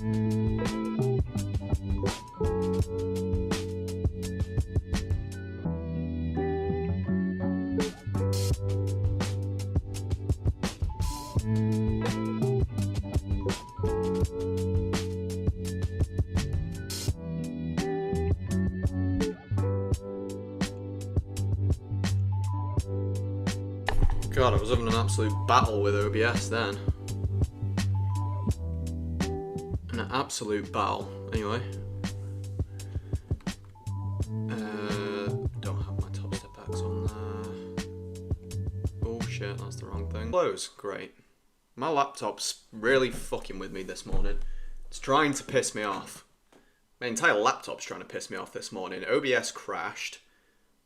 God, I was having an absolute battle with OBS then. An absolute battle. Anyway. Don't have my top step backs on there. Oh shit, that's the wrong thing. Close, great. My laptop's really fucking with me this morning. It's trying to piss me off. My entire laptop's trying to piss me off this morning. OBS crashed.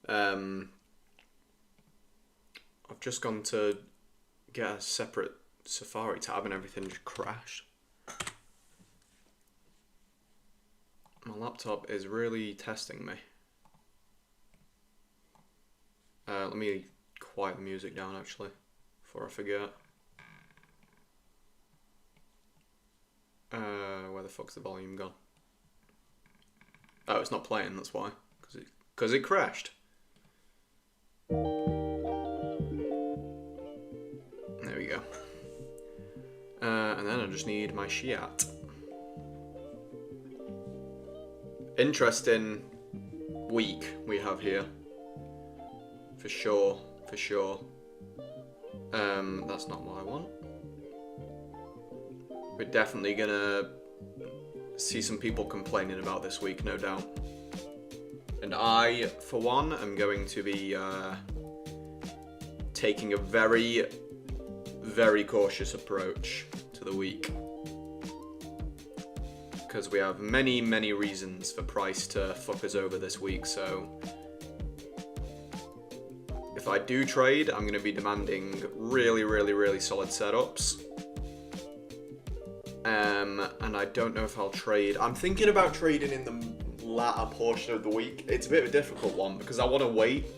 I've just gone to get a separate Safari tab and everything just crashed. My laptop is really testing me. Let me quiet the music down actually, before I forget. Where the fuck's the volume gone? Oh, it's not playing, that's why. Because it crashed. There we go. And then I just need my Shiat. Interesting week we have here. For sure, for sure. That's not what I want. We're definitely gonna see some people complaining about this week, no doubt. And I, for one, am going to be taking a very, very cautious approach to the week. Because we have many, many reasons for price to fuck us over this week, so if I do trade, I'm going to be demanding really, really, really solid setups. And I don't know if I'll trade. I'm thinking about trading in the latter portion of the week. It's a bit of a difficult one because I want to wait.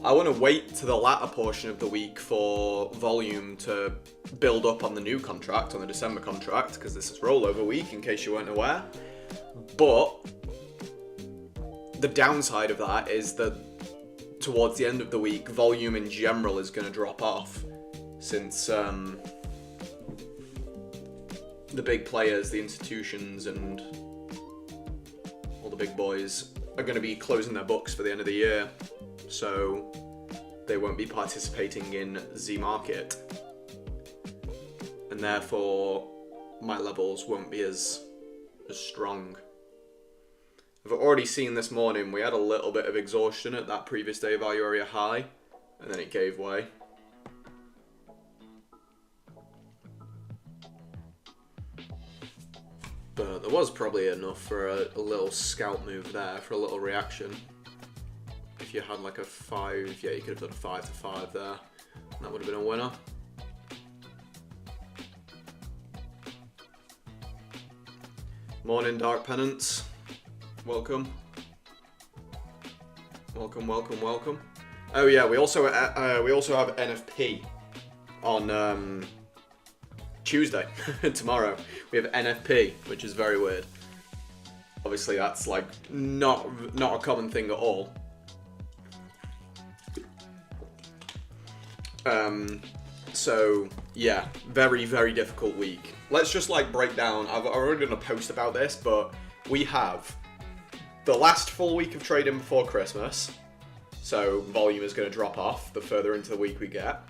I want to wait to the latter portion of the week for volume to build up on the new contract, on the December contract, because this is rollover week, in case you weren't aware. But the downside of that is that towards the end of the week, volume in general is going to drop off, since the big players, the institutions, and all the big boys are going to be closing their books for the end of the year. So they won't be participating in the market, and therefore my levels won't be as strong. I've already seen this morning we had a little bit of exhaustion at that previous day value area high, and then it gave way. But there was probably enough for a little scalp move there, for a little reaction. If you had like a 5, yeah, you could have done a 5 to 5 there. And that would have been a winner. Morning, Dark Penance. Welcome. Welcome, welcome, welcome. Oh yeah, we also have NFP on Tuesday, tomorrow. We have NFP, which is very weird. Obviously, that's like not a common thing at all. So yeah, very, very difficult week. Let's just like break down. I've already done a post about this, but we have the last full week of trading before Christmas. So volume is going to drop off the further into the week we get.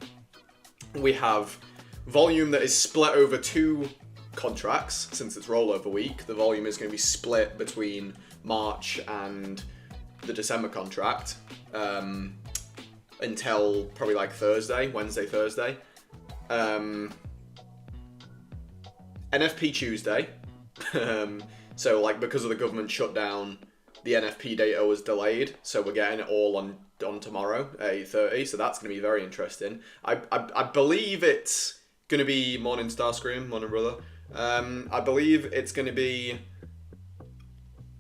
We have volume that is split over 2 contracts. Since it's rollover week, the volume is going to be split between March and the December contract. Until probably like Wednesday, Thursday. NFP Tuesday. So like because of the government shutdown, the NFP data was delayed. So we're getting it all on tomorrow at 8:30. So that's going to be very interesting. I believe it's going to be morning Starscream, morning brother. I believe it's going to be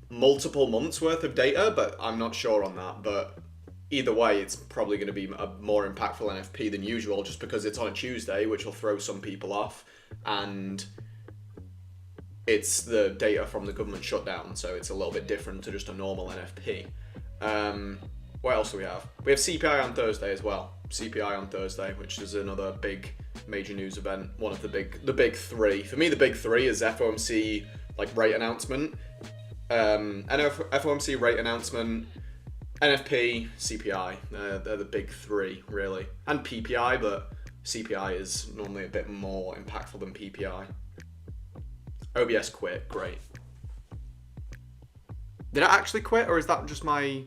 multiple months worth of data, but I'm not sure on that. But either way, it's probably going to be a more impactful NFP than usual, just because it's on a Tuesday, which will throw some people off. And it's the data from the government shutdown, so it's a little bit different to just a normal NFP. What else do we have? We have CPI on Thursday as well. CPI on Thursday, which is another big major news event. One of the big three. For me, the big three is FOMC rate announcement, FOMC rate announcement, NFP, CPI. They're the big three really, and PPI, but CPI is normally a bit more impactful than PPI. OBS quit, great. Did it actually quit, or is that just my...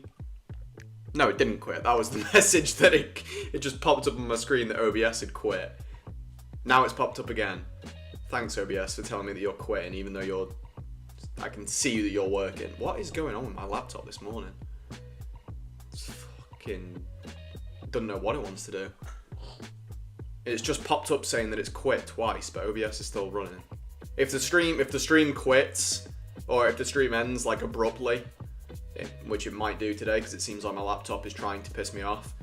No, it didn't quit. That was the message that it just popped up on my screen that OBS had quit. Now it's popped up again. Thanks, OBS, for telling me that you're quitting, even though I can see that you're working. What is going on with my laptop this morning? It's fucking... doesn't know what it wants to do. It's just popped up saying that it's quit twice, but OBS is still running. If the stream quits, or if the stream ends abruptly, which it might do today because it seems like my laptop is trying to piss me off,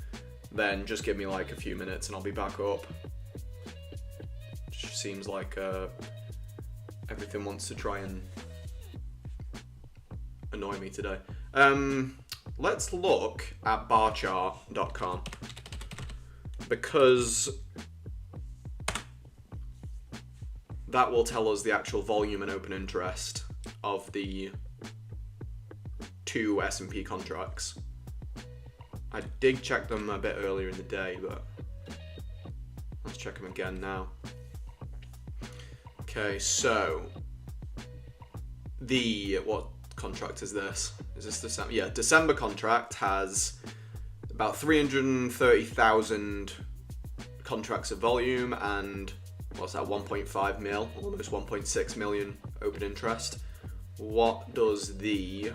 then just give me a few minutes and I'll be back up. Just seems like everything wants to try and annoy me today. Let's look at barchart.com, because that will tell us the actual volume and open interest of the two S&P contracts. I did check them a bit earlier in the day, but let's check them again now. Okay, so what contract is this? Is this December? Yeah, December contract has about 330,000 contracts of volume and what's that, 1.5 mil, almost 1.6 million open interest. What does the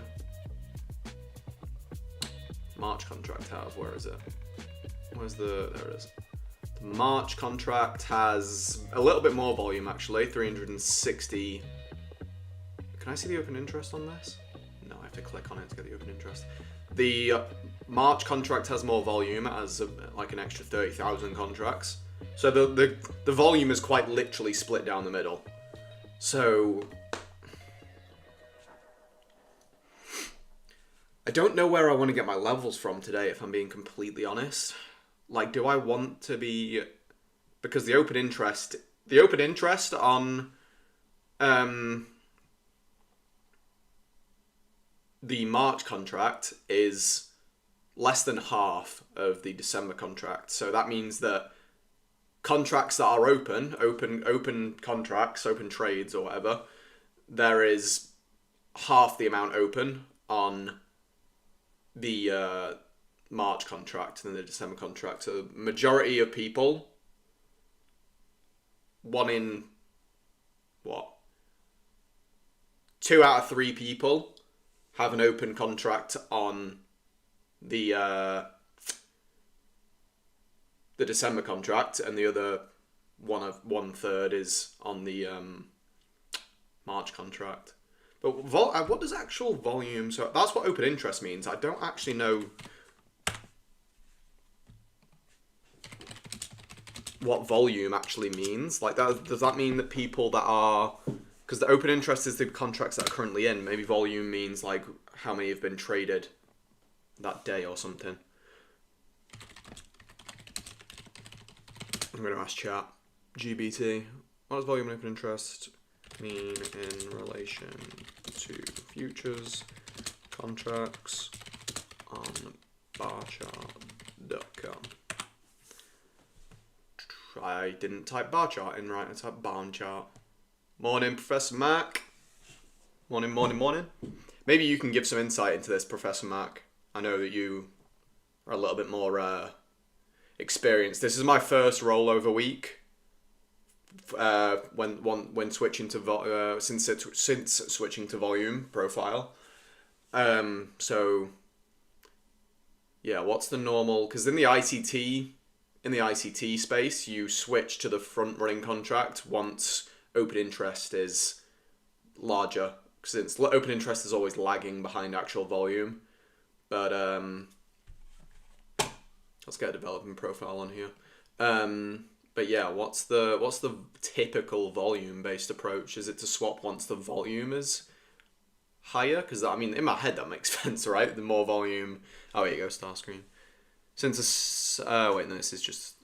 March contract have? Where is it? There it is. The March contract has a little bit more volume actually, 360. Can I see the open interest on this? No, I have to click on it to get the open interest. The March contract has more volume, as an extra 30,000 contracts. So the volume is quite literally split down the middle. So I don't know where I want to get my levels from today, if I'm being completely honest. Do I want to be... Because the open interest on the March contract is less than half of the December contract. So that means that contracts that are open contracts, open trades or whatever, there is half the amount open on the March contract than the December contract. So the majority of people, 2 out of 3 people have an open contract on the December contract, and the other 1/3 is on the March contract. But what does actual volume... So that's what open interest means. I don't actually know what volume actually means. Does that mean that people that are... Because the open interest is the contracts that are currently in. Maybe volume means how many have been traded that day or something. I'm going to ask chat. GBT. What does volume and open interest mean in relation to futures contracts on barchart.com? I didn't type bar chart in right, I typed barn chart. Morning, Professor Mac. Morning. Maybe you can give some insight into this, Professor Mac. I know that you are a little bit more experienced. This is my first rollover week when switching to since switching to volume profile. So yeah, what's the normal? Because in the ICT space, you switch to the front running contract once open interest is larger, since open interest is always lagging behind actual volume. But let's get a development profile on here. But But yeah, what's the typical volume based approach? Is it to swap once the volume is higher? Because I mean, in my head that makes sense, right? The more volume. Oh, here you go, star screen. Since this, wait, no, this is just.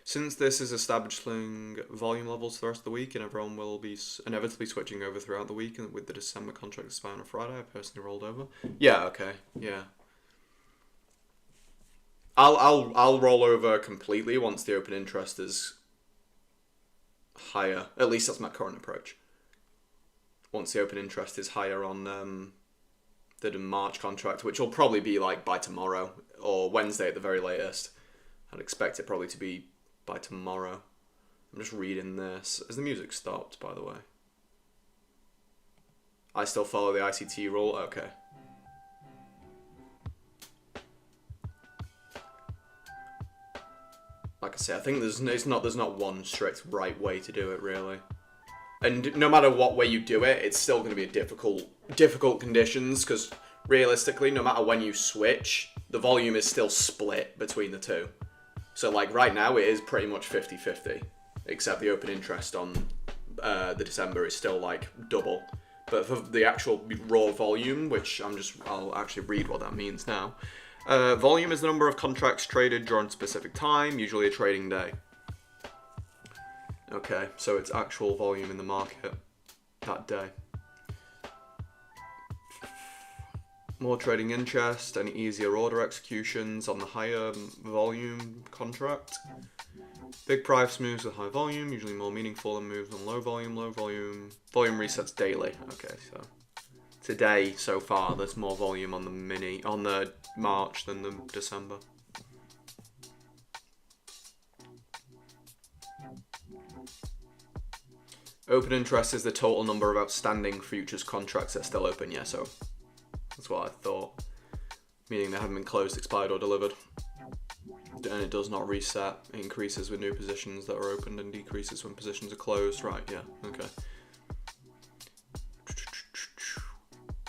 Since this is establishing volume levels for the rest of the week, and everyone will be inevitably switching over throughout the week, and with the December contract expiring on Friday, I personally rolled over. Yeah. Okay. Yeah. I'll roll over completely once the open interest is higher. At least that's my current approach. Once the open interest is higher on the March contract, which will probably be like by tomorrow or Wednesday at the very latest. I'd expect it probably to be by tomorrow. I'm just reading this. Has the music stopped, by the way? I still follow the ICT rule? Okay. Like I say, I think there's not one strict right way to do it, really. And no matter what way you do it, it's still going to be a difficult conditions, because realistically, no matter when you switch, the volume is still split between the two. So like right now, it is pretty much 50-50, except the open interest on the December is still like double. But for the actual raw volume, which I'll actually read what that means now. Volume is the number of contracts traded during a specific time, usually a trading day. Okay, so it's actual volume in the market that day. More trading interest and easier order executions on the higher volume contract. Big price moves with high volume, usually more meaningful than moves on low volume. Low volume resets daily. Okay, so today so far there's more volume on the March than the December. Open interest is the total number of outstanding futures contracts that are still open. Yeah, so that's what I thought. Meaning they haven't been closed, expired, or delivered. And it does not reset. It increases with new positions that are opened and decreases when positions are closed. Right, yeah, okay.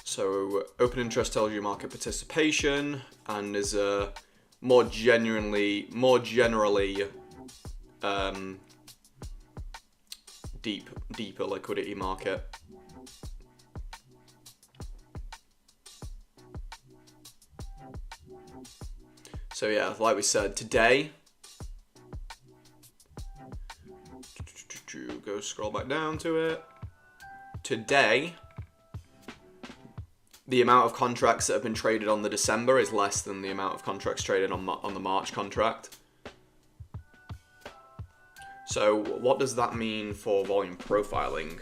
So open interest tells you market participation and is a more generally deeper liquidity market. So yeah, like we said, today, go scroll back down to it. Today, the amount of contracts that have been traded on the December is less than the amount of contracts traded on the March contract. So what does that mean for volume profiling?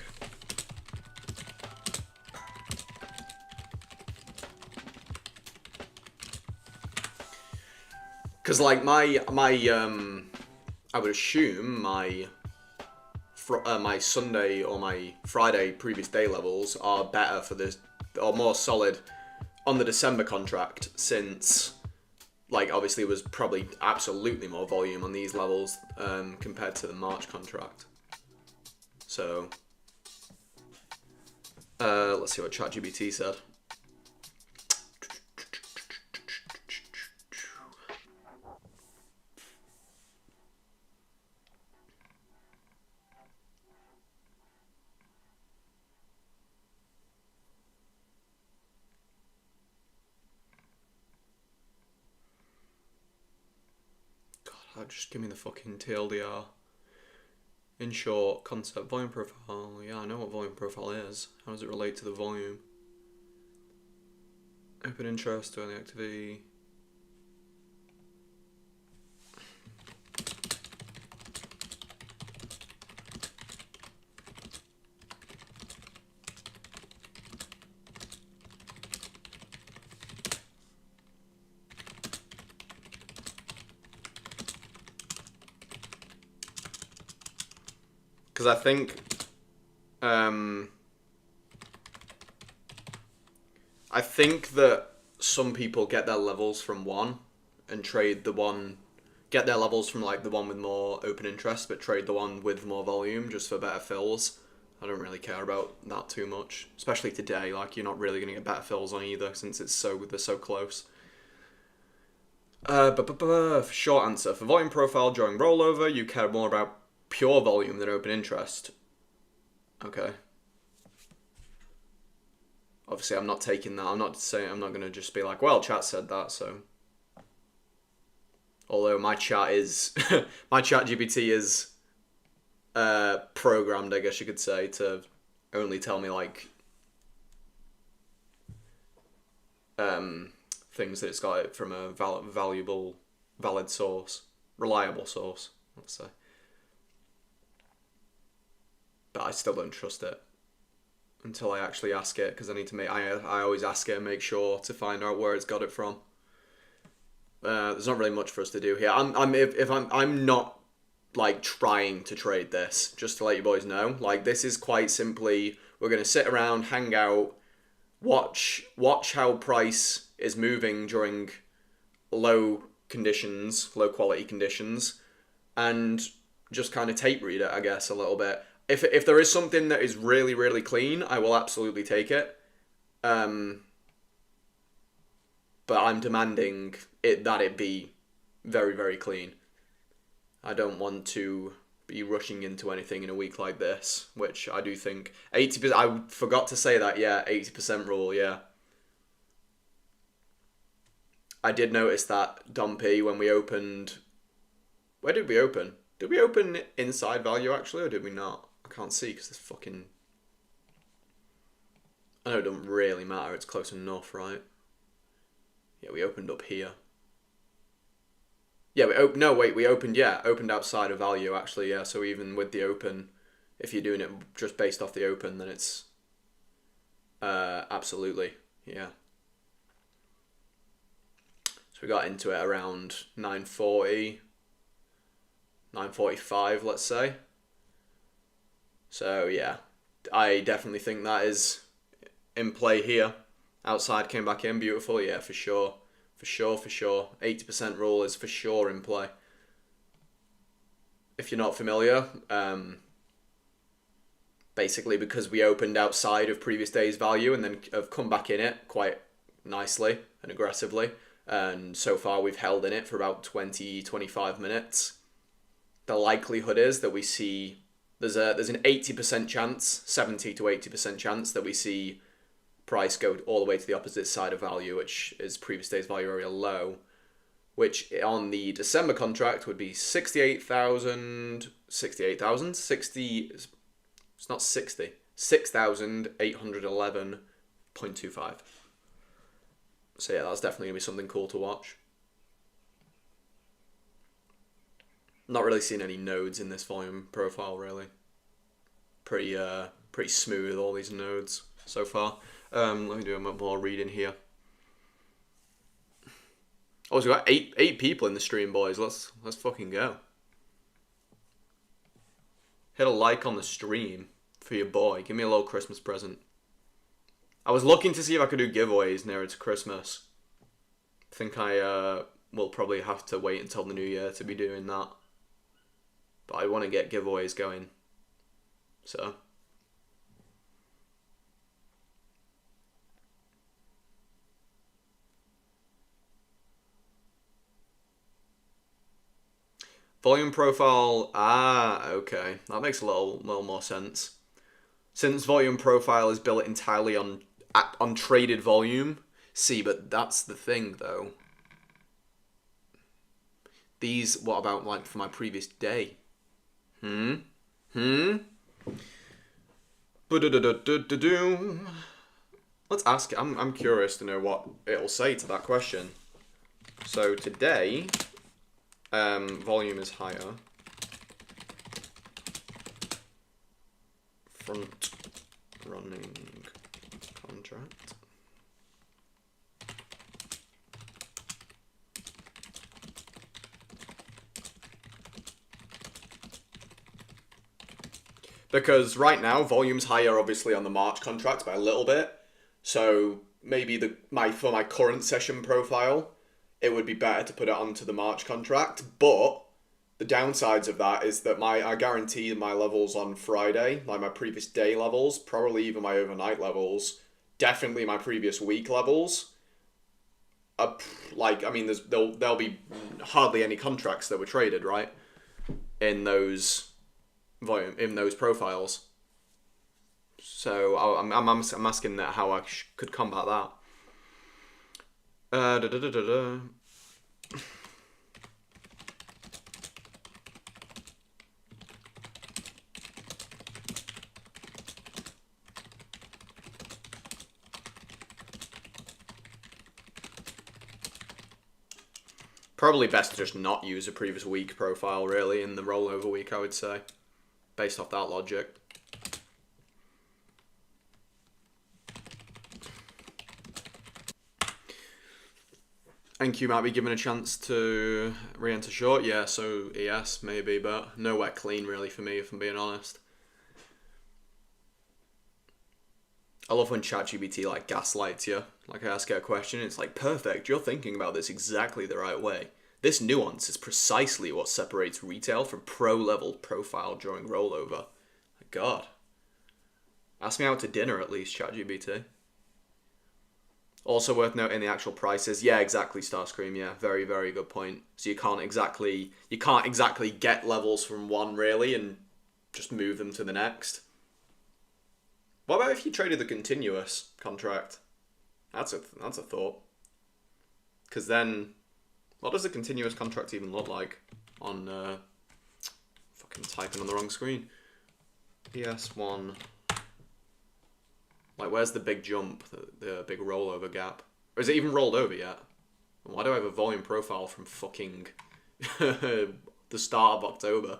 Because like my I would assume my Sunday or my Friday previous day levels are better for this, or more solid on the December contract, since like obviously it was probably absolutely more volume on these levels compared to the March contract. So let's see what ChatGPT said. Just give me the fucking TLDR. In short, concept, volume profile. Yeah, I know what volume profile is. How does it relate to the volume? Open interest, early activity. Because I think that some people get their levels from one and trade the one, get their levels from like the one with more open interest, but trade the one with more volume just for better fills. I don't really care about that too much, especially today. Like you're not really going to get better fills on either since they're so close. Short answer. For volume profile during rollover, you care more about pure volume than open interest. Okay. Obviously, I'm not taking that. I'm not going to just be like, well, chat said that, so. Although my chat is, my chat GPT is programmed, I guess you could say, to only tell me like things that it's got it from a valid source, reliable source, let's say. But I still don't trust it until I actually ask it, because I need to make. I always ask it and make sure to find out where it's got it from. There's not really much for us to do here. I'm not like trying to trade this. Just to let you boys know, like this is quite simply we're gonna sit around, hang out, watch how price is moving during low quality conditions, and just kind of tape read it, I guess, a little bit. If there is something that is really, really clean, I will absolutely take it. But I'm demanding that it be very, very clean. I don't want to be rushing into anything in a week like this, which I do think 80%. I forgot to say that. Yeah, 80% rule. Yeah. I did notice that Dumpy when we opened. Where did we open? Did we open inside value actually, or did we not? I can't see because this fucking. I know it doesn't really matter. It's close enough, right? Yeah, we opened up here. Yeah, we opened outside of value actually, yeah, so even with the open, if you're doing it just based off the open, then it's absolutely, yeah. So we got into it around 9:40, 9:45, let's say. So yeah, I definitely think that is in play here. Outside came back in, beautiful, yeah, for sure. For sure. 80% rule is for sure in play. If you're not familiar, basically because we opened outside of previous day's value and then have come back in it quite nicely and aggressively, and so far we've held in it for about 20-25 minutes. The likelihood is that we see there's an 80% chance, 70 to 80% chance that we see price go all the way to the opposite side of value, which is previous day's value area low, which on the December contract would be 68,000, it's not 60, 6,811.25. So yeah, that's definitely going to be something cool to watch. Not really seeing any nodes in this volume profile, really. Pretty smooth, all these nodes so far. Let me do a bit more reading here. Oh, so we've got eight people in the stream, boys. Let's fucking go. Hit a like on the stream for your boy. Give me a little Christmas present. I was looking to see if I could do giveaways nearer to Christmas. I think I will probably have to wait until the new year to be doing that. But I want to get giveaways going. So. Volume profile, okay. That makes a little more sense. Since volume profile is built entirely on traded volume, see, but that's the thing though. These, what about like for my previous day? Let's ask it. I'm curious to know what it'll say to that question. So today, volume is higher. Front running contract. Because right now, volume's higher obviously on the March contract by a little bit. So maybe for my current session profile, it would be better to put it onto the March contract. But the downsides of that is that I guarantee my levels on Friday, like my previous day levels, probably even my overnight levels, definitely my previous week levels, like, I mean, there'll be hardly any contracts that were traded, right? In those profiles. So I'm asking that how I could combat that. Probably best to just not use a previous week profile, really, in the rollover week, I would say, based off that logic. NQ might be given a chance to re-enter short. Yeah, so yes, maybe, but nowhere clean, really, for me, if I'm being honest. I love when ChatGPT like gaslights you. Like I ask it a question, it's like, perfect, you're thinking about this exactly the right way. This nuance is precisely what separates retail from pro-level profile during rollover. My God. Ask me out to dinner at least, ChatGPT. Also worth noting the actual prices. Yeah, exactly, Starscream, yeah. Very, very good point. So you can't exactly get levels from one really and just move them to the next. What about if you traded the continuous contract? That's a thought. Because then, what does a continuous contract even look like on fucking typing on the wrong screen? PS1. Like, where's the big jump, the big rollover gap? Or is it even rolled over yet? Why do I have a volume profile from fucking the start of October?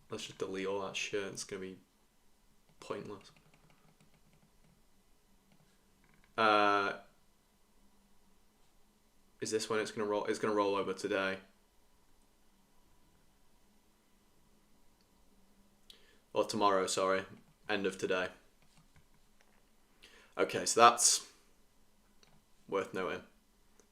Let's just delete all that shit. It's gonna be pointless. Is this when it's gonna roll? It's gonna roll over today. Or tomorrow, sorry. End of today. Okay, so that's worth noting.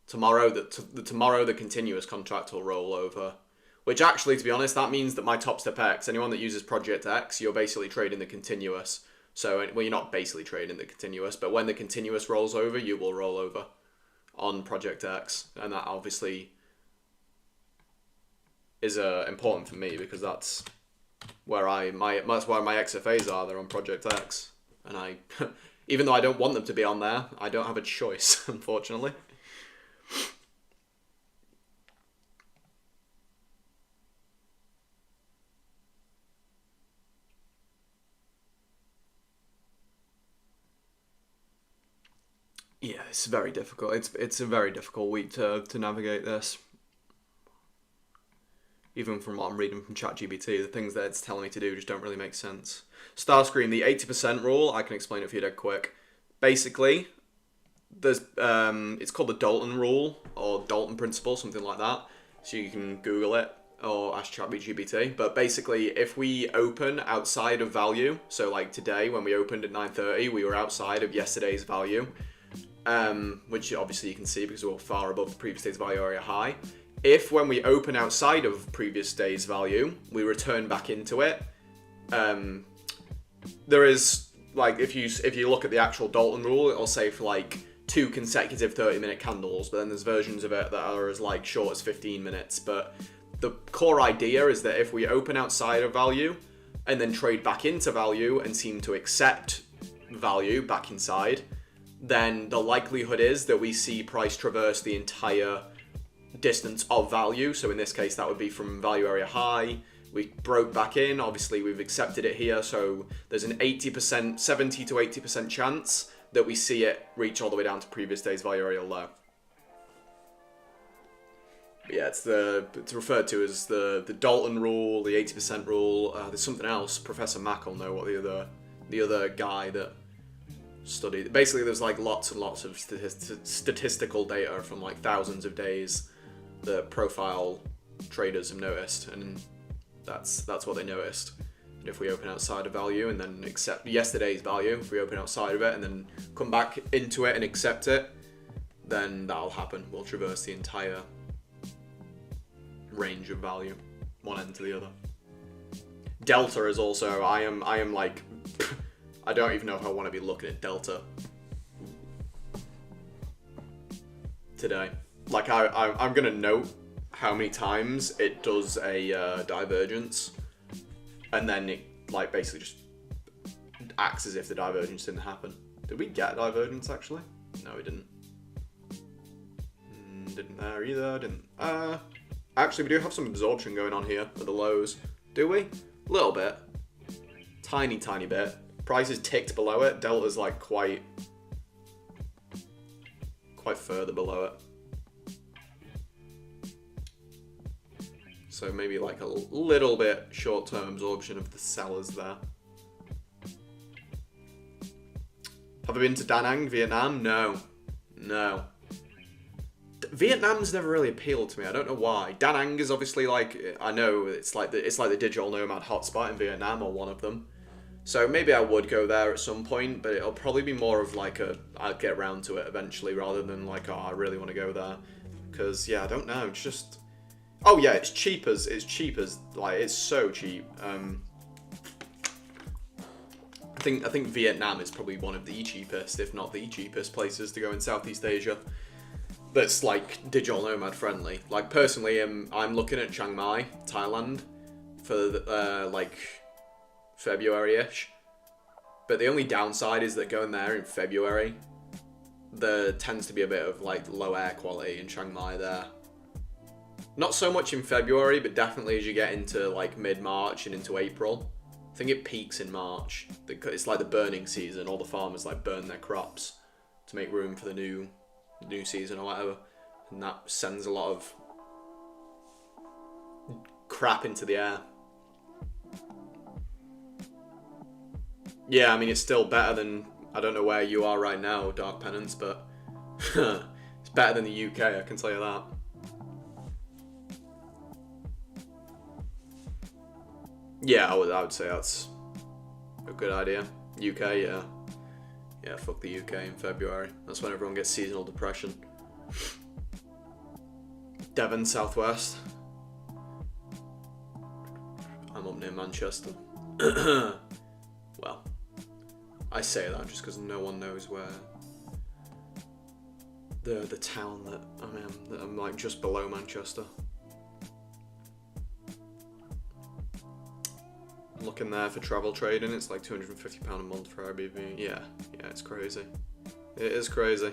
Tomorrow, the continuous contract will roll over. Which actually, to be honest, that means that my Top Step X, anyone that uses Project X, you're basically trading the continuous. So, well, you're not basically trading the continuous, but when the continuous rolls over, you will roll over on Project X. And that obviously is important for me because that's where my XFAs are. They're on Project X. And I, even though I don't want them to be on there, I don't have a choice, unfortunately. Yeah, it's very difficult. It's a very difficult week to navigate this. Even from what I'm reading from ChatGPT, the things that it's telling me to do just don't really make sense. Starscream, the 80% rule, I can explain it for you dead quick. Basically, there's it's called the Dalton rule or Dalton principle, something like that. So you can Google it or ask ChatGPT. But basically, if we open outside of value, so like today when we opened at 9:30, we were outside of yesterday's value. Which obviously you can see because we're far above the previous day's value area high. If when we open outside of previous day's value, we return back into it, there is, like, if you look at the actual Dalton rule, it'll say for like 2 consecutive 30-minute candles, but then there's versions of it that are as like short as 15 minutes. But the core idea is that if we open outside of value and then trade back into value and seem to accept value back inside, then the likelihood is that we see price traverse the entire distance of value. So in this case, that would be from value area high. We broke back in. Obviously, we've accepted it here. So there's an 80%, 70 to 80% chance that we see it reach all the way down to previous day's value area low. But yeah, it's referred to as the Dalton rule, the 80% rule. There's something else. Professor Mack will know what the other guy that studied. Basically, there's like lots and lots of statistical data from like thousands of days that profile traders have noticed, and that's what they noticed. And if we open outside of value and then accept yesterday's value, if we open outside of it and then come back into it and accept it, then that'll happen. We'll traverse the entire range of value, one end to the other. Delta is also, I am like, I don't even know if I want to be looking at Delta. today. Like I'm gonna note how many times it does a divergence, and then it like basically just acts as if the divergence didn't happen. Did we get a divergence actually? No, we didn't. Didn't there either. Didn't. Actually, we do have some absorption going on here at the lows. Do we? A little bit. Tiny bit. Price is ticked below it. Delta's like quite further below it. So maybe like a little bit short-term absorption of the sellers there. Have I been to Da Nang, Vietnam? No. Vietnam's never really appealed to me. I don't know why. Da Nang is obviously like, I know it's like the digital nomad hotspot in Vietnam, or one of them. So maybe I would go there at some point, but it'll probably be more of like I'll get around to it eventually, rather than like, oh, I really want to go there. Because yeah, I don't know. It's just, oh yeah, it's cheap as like, it's so cheap. I think Vietnam is probably one of the cheapest, if not the cheapest places to go in Southeast Asia. That's like digital nomad friendly. Like personally, I'm looking at Chiang Mai, Thailand, for like February-ish. But the only downside is that going there in February, there tends to be a bit of like low air quality in Chiang Mai there. Not so much in February, but definitely as you get into like mid-March and into April. I think it peaks in March. It's like the burning season. All the farmers like burn their crops to make room for the new season or whatever, and that sends a lot of crap into the air. Yeah, I mean, it's still better than, I don't know where you are right now, Dark Penance, but it's better than the UK, I can tell you that. Yeah, I would say that's a good idea. UK, yeah. Yeah, fuck the UK in February. That's when everyone gets seasonal depression. Devon, Southwest. I'm up near Manchester. Well, I say that just because no one knows where the town that I'm like just below Manchester. Looking there for travel trading, it's like £250 a month for Airbnb. Yeah, it's crazy. It is crazy.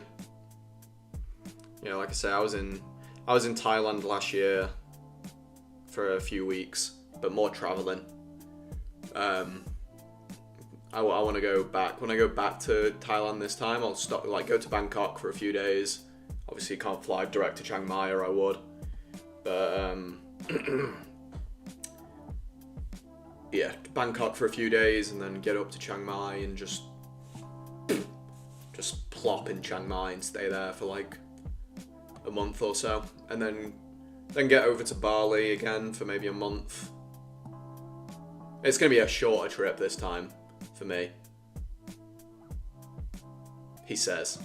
Yeah, like I say, I was in Thailand last year for a few weeks, but more traveling. I want to go back. When I go back to Thailand this time, I'll go to Bangkok for a few days. Obviously, you can't fly direct to Chiang Mai, or I would. But yeah, Bangkok for a few days, and then get up to Chiang Mai and just plop in Chiang Mai and stay there for like a month or so, and then get over to Bali again for maybe a month. It's gonna be a shorter trip this time for me, he says.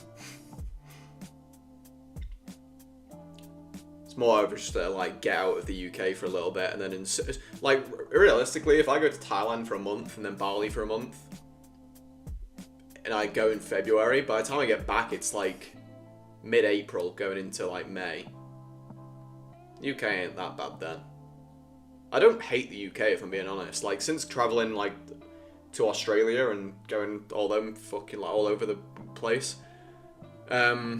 It's more of just like get out of the UK for a little bit, and then like realistically, if I go to Thailand for a month and then Bali for a month, and I go in February, by the time I get back, it's like mid-April going into like May. UK ain't that bad then. I don't hate the UK, if I'm being honest. Like, since traveling like to Australia and going all over the place, it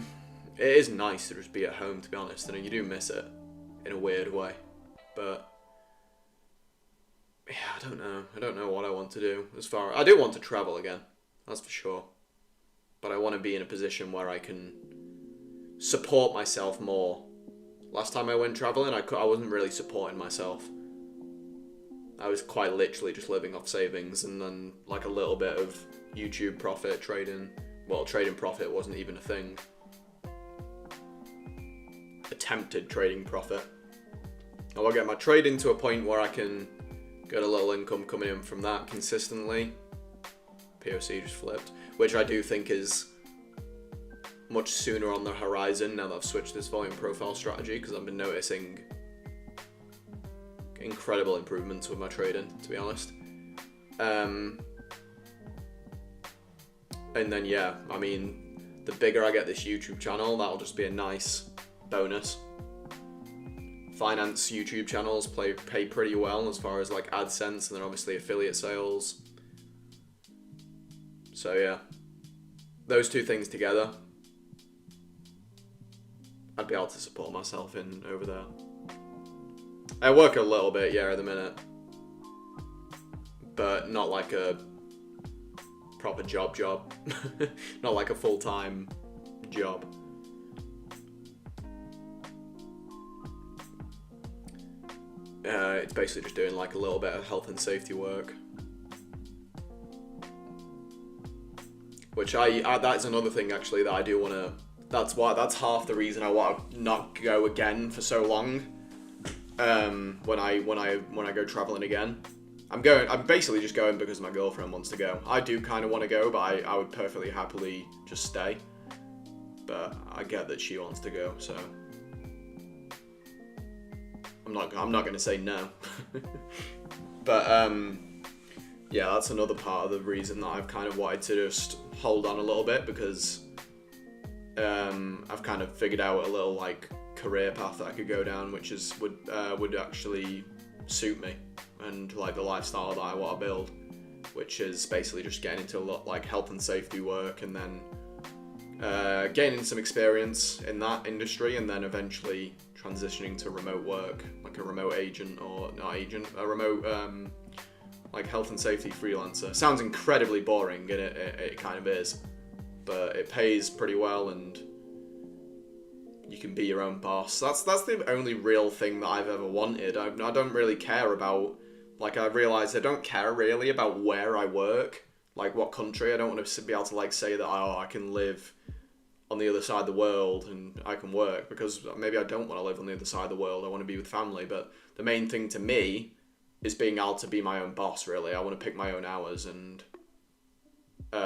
is nice to just be at home, to be honest, and you do miss it in a weird way. But yeah, I don't know what I want to do. I do want to travel again, that's for sure. But I want to be in a position where I can support myself more. Last time I went traveling, I wasn't really supporting myself. I was quite literally just living off savings and then like a little bit of YouTube profit, trading. Well, trading profit wasn't even a thing. Attempted trading profit. I will get my trading to a point where I can get a little income coming in from that consistently. POC just flipped, which I do think is much sooner on the horizon now that I've switched this volume profile strategy, because I've been noticing incredible improvements with my trading, to be honest. And then yeah, I mean, the bigger I get this YouTube channel, that'll just be a nice bonus. Finance YouTube channels pay pretty well as far as like AdSense, and then obviously affiliate sales. So yeah, those two things together, I'd be able to support myself in over there. I work a little bit, yeah, at the minute, but not like a proper job, not like a full-time job. It's basically just doing like a little bit of health and safety work, which that's another thing actually that I do want to. That's half the reason I want to not go again for so long. When I go traveling again, I'm basically just going because my girlfriend wants to go. I do kind of want to go, but I would perfectly happily just stay. But I get that she wants to go, so I'm not going to say no. But yeah, that's another part of the reason that I've kind of wanted to just hold on a little bit, because I've kind of figured out a little like career path that I could go down, which would actually suit me and like the lifestyle that I want to build, which is basically just getting into a lot like health and safety work, and then gaining some experience in that industry, and then eventually transitioning to remote work, like a remote agent, or not agent, a remote like health and safety freelancer. Sounds incredibly boring, and it kind of is, but it pays pretty well, and you can be your own boss. That's the only real thing that I've ever wanted. I don't really care about, like, I realised I don't care really about where I work, like what country. I don't want to be able to like say that, oh, I can live on the other side of the world and I can work, because maybe I don't want to live on the other side of the world. I want to be with family. But the main thing to me is being able to be my own boss, really. I want to pick my own hours, and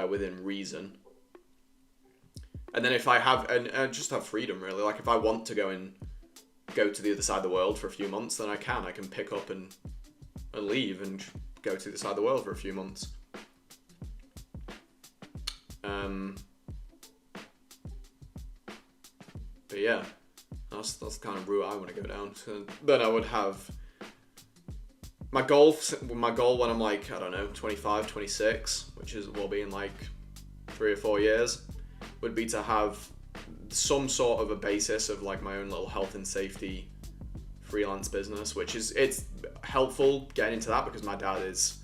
within reason. And then if I have, and just have freedom, really. Like if I want to go to the other side of the world for a few months, then I can pick up and leave and go to the other side of the world for a few months. But yeah, that's the kind of route I want to go down. So then I would have my goal when I'm like, I don't know, 25, 26, which will be in like 3 or 4 years, would be to have some sort of a basis of like my own little health and safety freelance business, which it's helpful getting into that because my dad is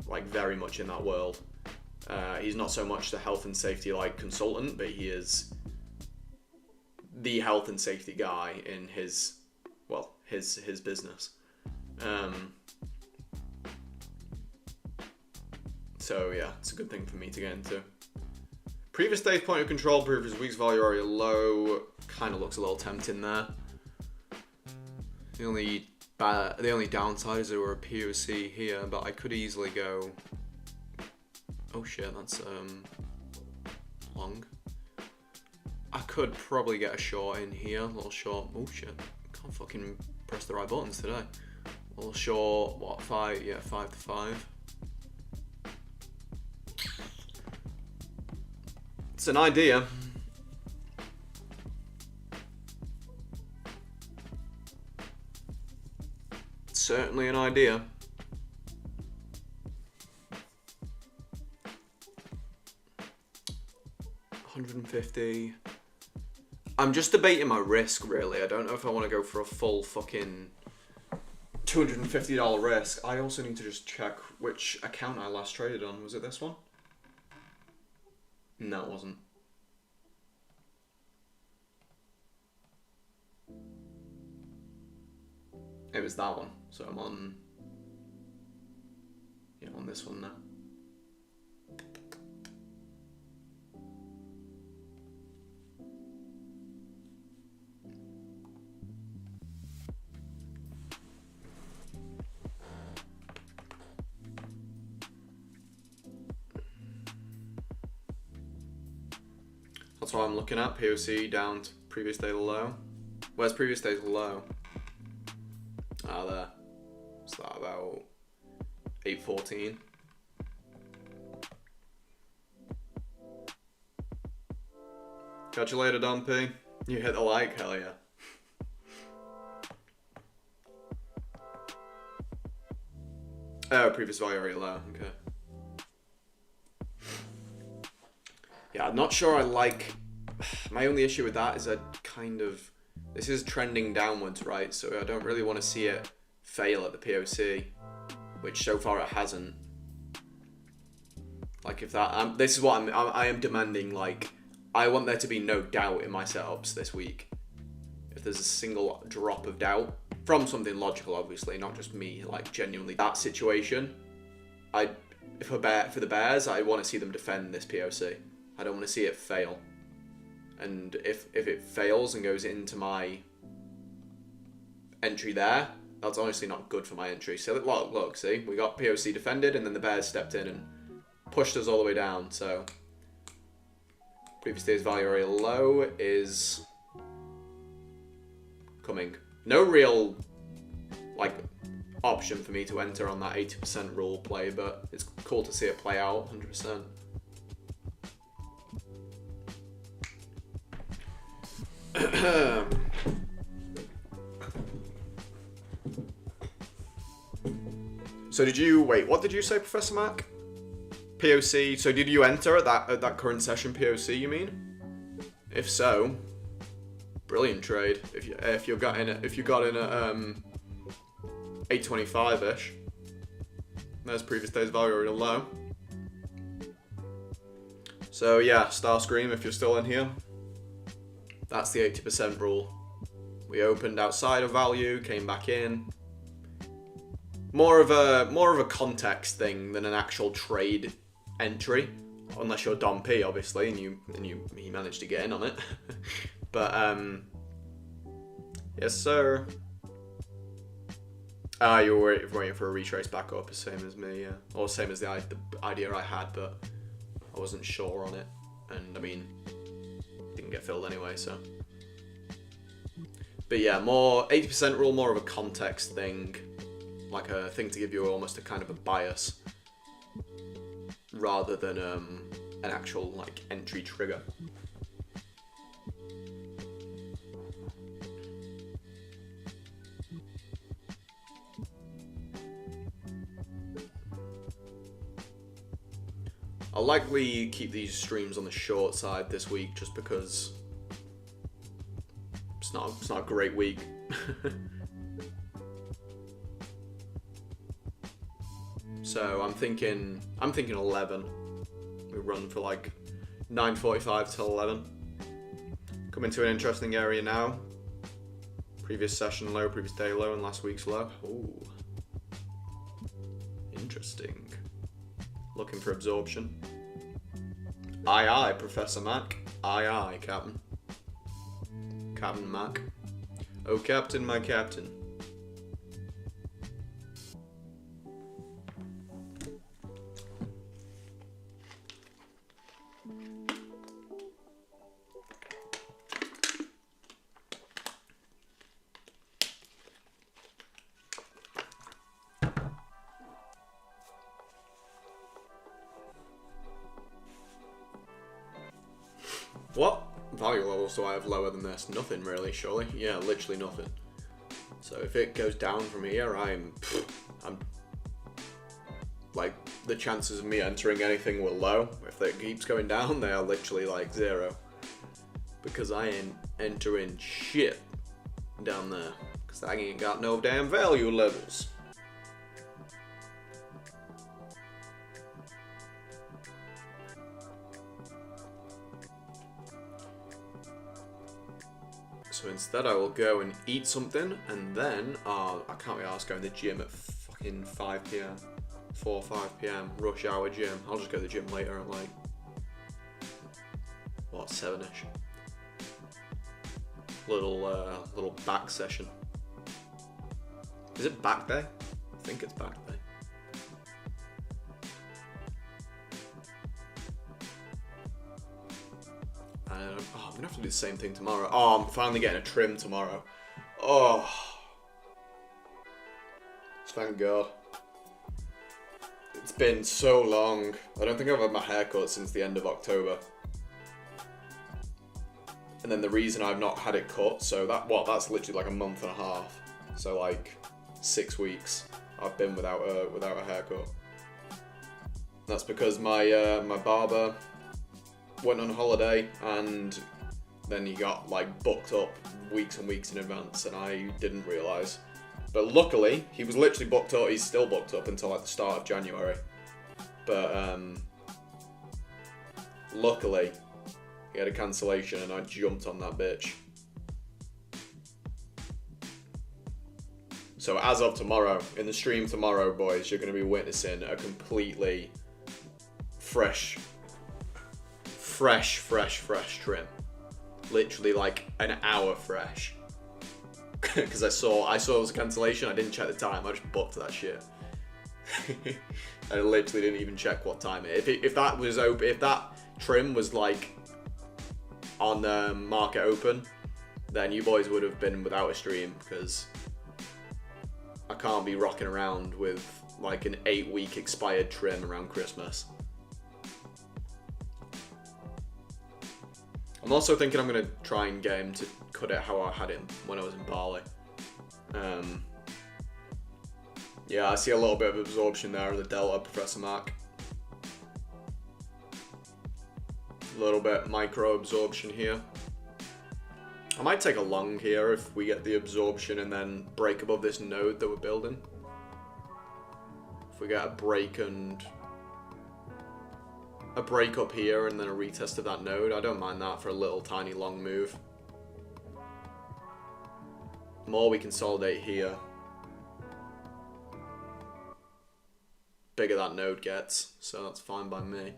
like very much in that world. He's not so much the health and safety like consultant, but he is the health and safety guy in his business. So yeah, it's a good thing for me to get into. Previous day's point of control, previous week's value area low, kind of looks a little tempting there. The only downside is there were a POC here, but I could easily go. Oh shit, that's long. I could probably get a short in here, a little short. Oh shit, can't fucking press the right buttons today. A little short, what, 5? Yeah, 5 to 5. It's an idea. It's certainly an idea. $150. I'm just debating my risk, really. I don't know if I want to go for a full fucking $250 risk. I also need to just check which account I last traded on. Was it this one? No, it wasn't. It was that one. So I'm on this one now. That's what I'm looking at. POC down to previous day low. Where's previous day's low? Ah, there. What's that, about 814? Catch you later, Dumpy. You hit the like, hell yeah. Previous value very low. Okay. Yeah, I'm not sure I like... My only issue with that is this is trending downwards, right? So I don't really want to see it fail at the POC, which so far it hasn't. Like if that... this is what I am demanding, like, I want there to be no doubt in my setups this week. If there's a single drop of doubt, from something logical, obviously, not just me, like genuinely that situation, for the Bears, I want to see them defend this POC. I don't want to see it fail. And if it fails and goes into my entry there, that's honestly not good for my entry. So look, see, we got POC defended, and then the Bears stepped in and pushed us all the way down. So previous day's value area low is coming. No real option for me to enter on that 80% rule play, but it's cool to see it play out 100%. So what did you say, Professor Mac? POC, so did you enter at that current session POC, you mean? If so, brilliant trade. If you got in at 825-ish. There's previous day's value already low. So yeah, Starscream, if you're still in here, that's the 80% rule. We opened outside of value, came back in. More of a context thing than an actual trade entry, unless you're Dom P, obviously, and he managed to get in on it. But yes, sir. You were waiting for a retrace back up, same as me, yeah, or same as the idea I had, but I wasn't sure on it, and I mean, didn't get filled anyway, so. But yeah, more 80% rule, more of a context thing, like a thing to give you almost a kind of a bias, rather than an actual entry trigger. I'll likely keep these streams on the short side this week, just because it's not a great week. So I'm thinking 11. We run for 9:45 till 11. Coming to an interesting area now. Previous session low, previous day low, and last week's low. Ooh, interesting. Looking for absorption. Aye aye, Professor Mac. Aye aye, Captain. Captain Mac. Oh, Captain, my Captain. What value levels do I have lower than this? Nothing really, surely. Yeah, literally nothing. So if it goes down from here, I'm the chances of me entering anything were low. If it keeps going down, they are literally 0. Because I ain't entering shit down there. Because I ain't got no damn value levels. So instead I will go and eat something, and then I can't be arsed going to the gym at fucking 5 PM. 4 or 5 PM, rush hour gym. I'll just go to the gym later at 7ish. Little back session. Is it back day? I think it's back day. I'm gonna have to do the same thing tomorrow. Oh, I'm finally getting a trim tomorrow. Oh, thank God. It's been so long. I don't think I've had my hair cut since the end of October. And then the reason I've not had it cut, so that's literally a month and a half. So 6 weeks I've been without a haircut. That's because my my barber went on holiday and then he got like booked up weeks and weeks in advance, and I didn't realise. But luckily, he was literally booked up. He's still booked up until like the start of January. But luckily, he had a cancellation, and I jumped on that bitch. So as of tomorrow, in the stream tomorrow, boys, you're going to be witnessing a completely fresh trim. Literally like an hour fresh. Because I saw it was a cancellation. I didn't check the time. I just booked that shit. I literally didn't even check what time it. If that was open, if that trim was like on the market open, then you boys would have been without a stream, because I can't be rocking around with like an 8-week expired trim around Christmas. I'm also thinking I'm going to try and get him to cut it how I had him when I was in Bali. Yeah, I see a little bit of absorption there of the delta, Professor Mark. A little bit micro absorption here. I might take a long here if we get the absorption and then break above this node that we're building. If we get a break up here and then a retest of that node, I don't mind that for a little tiny long move. The more we consolidate here, bigger that node gets, so that's fine by me.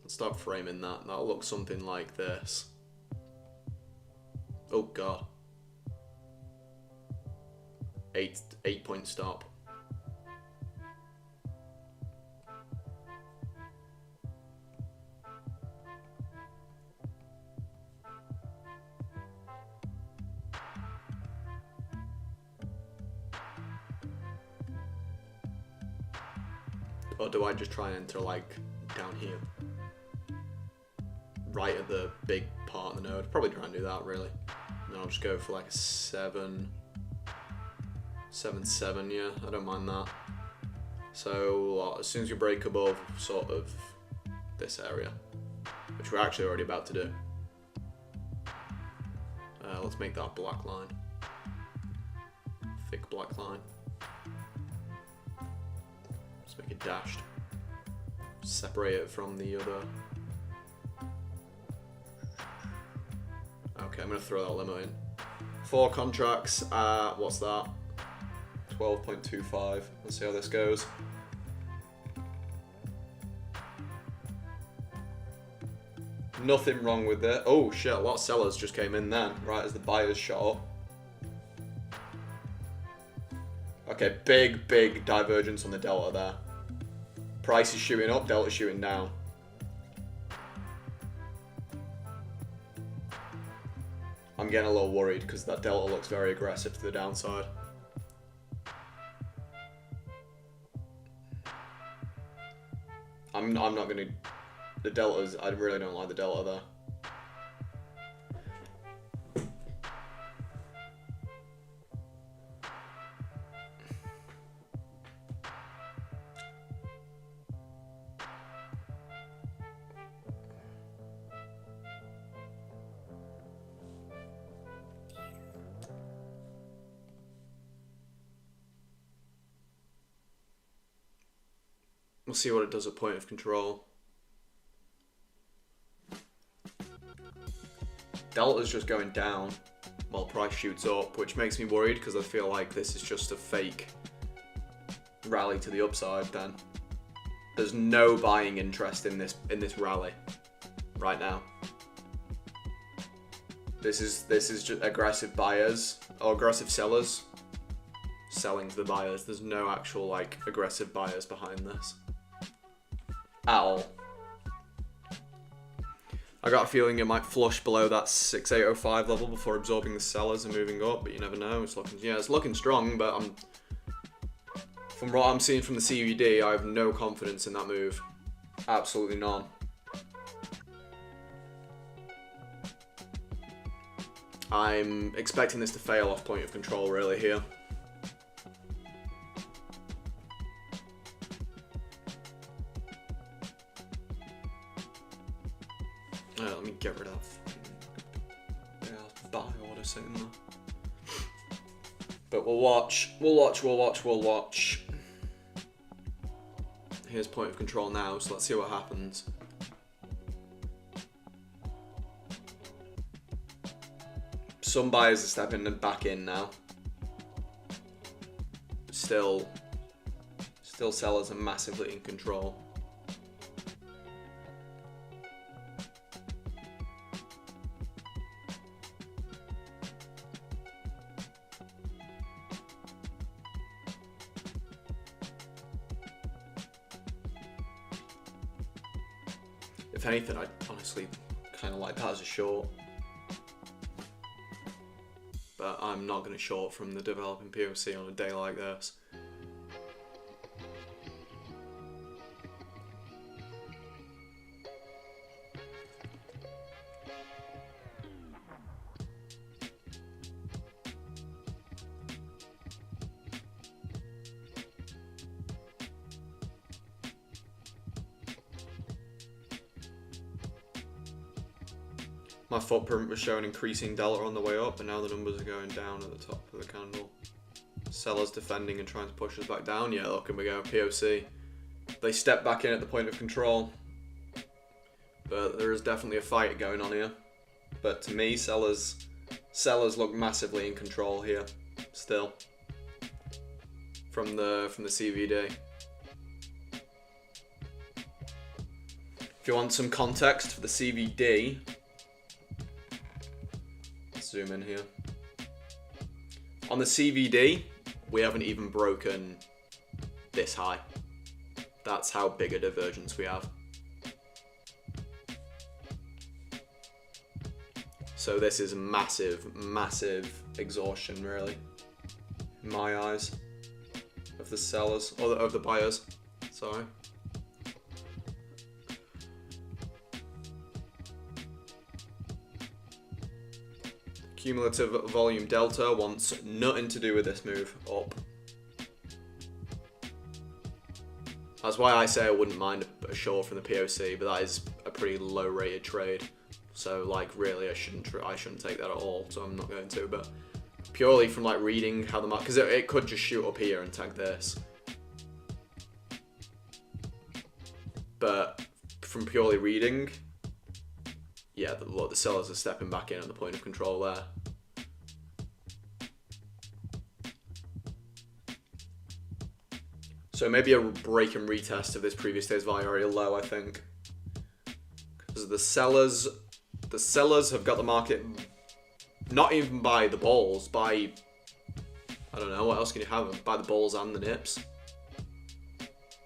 Let's start framing that. That'll look something like this. Oh god. 8-point stop. Or do I just try and enter like down here? Right at the big part of the node. Probably try and do that really. And then I'll just go for like a 7, 7, yeah, I don't mind that. So as soon as you break above sort of this area, which we're actually already about to do. Let's make that black line. Thick black line. Let's make it dashed. Separate it from the other. Okay, I'm going to throw that limo in. 4 contracts at, what's that? 12.25. Let's see how this goes. Nothing wrong with it. Oh shit, a lot of sellers just came in then, right as the buyers shot up. Okay, big divergence on the delta there. Price is shooting up, delta shooting down. I'm getting a little worried because that delta looks very aggressive to the downside. I'm not gonna. The deltas, I really don't like the delta there. We'll see what it does at point of control. Delta's just going down while price shoots up, which makes me worried because I feel like this is just a fake rally to the upside then. There's no buying interest in this rally right now. This is just aggressive buyers or aggressive sellers selling to the buyers. There's no actual like aggressive buyers behind this at all. I got a feeling it might flush below that 6805 level before absorbing the sellers and moving up, but you never know. It's looking strong, but from what I'm seeing from the CUD, I have no confidence in that move. Absolutely none. I'm expecting this to fail off point of control really here. Let me get rid of. Yeah, buy order sitting there. But we'll watch. Here's point of control now, so let's see what happens. Some buyers are stepping back in now. Still sellers are massively in control. If anything, I honestly kind of like that as a short. But I'm not going to short from the developing POC on a day like this. My footprint was showing increasing delta on the way up, and now the numbers are going down at the top of the candle. Sellers defending and trying to push us back down. Yeah, look, and we go POC. They step back in at the point of control. But there is definitely a fight going on here. But to me, sellers look massively in control here, still. From the CVD. If you want some context for the CVD, zoom in here. On the CVD, we haven't even broken this high. That's how big a divergence we have. So this is massive, massive exhaustion, really, in my eyes, of the sellers, or of the buyers, sorry. Cumulative volume delta wants nothing to do with this move up. That's why I say I wouldn't mind a short from the POC, but that is a pretty low rated trade. So like really I shouldn't take that at all, so I'm not going to, but purely from like reading how the market, because it could just shoot up here and tag this. But from purely reading, yeah, the sellers are stepping back in at the point of control there. So maybe a break and retest of this previous day's value area low, I think. Because the sellers have got the market not even by the balls, by, I don't know, what else can you have? By the balls and the nips.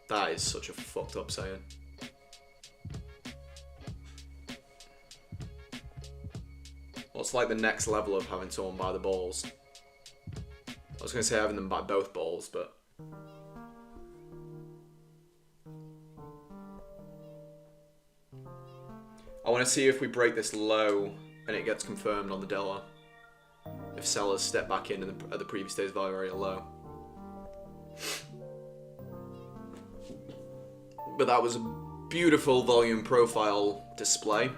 That is such a fucked up saying. What's like the next level of having someone by the balls? I was going to say having them by both balls, but... I want to see if we break this low and it gets confirmed on the delta. If sellers step back in at the previous day's value area low. But that was a beautiful volume profile display.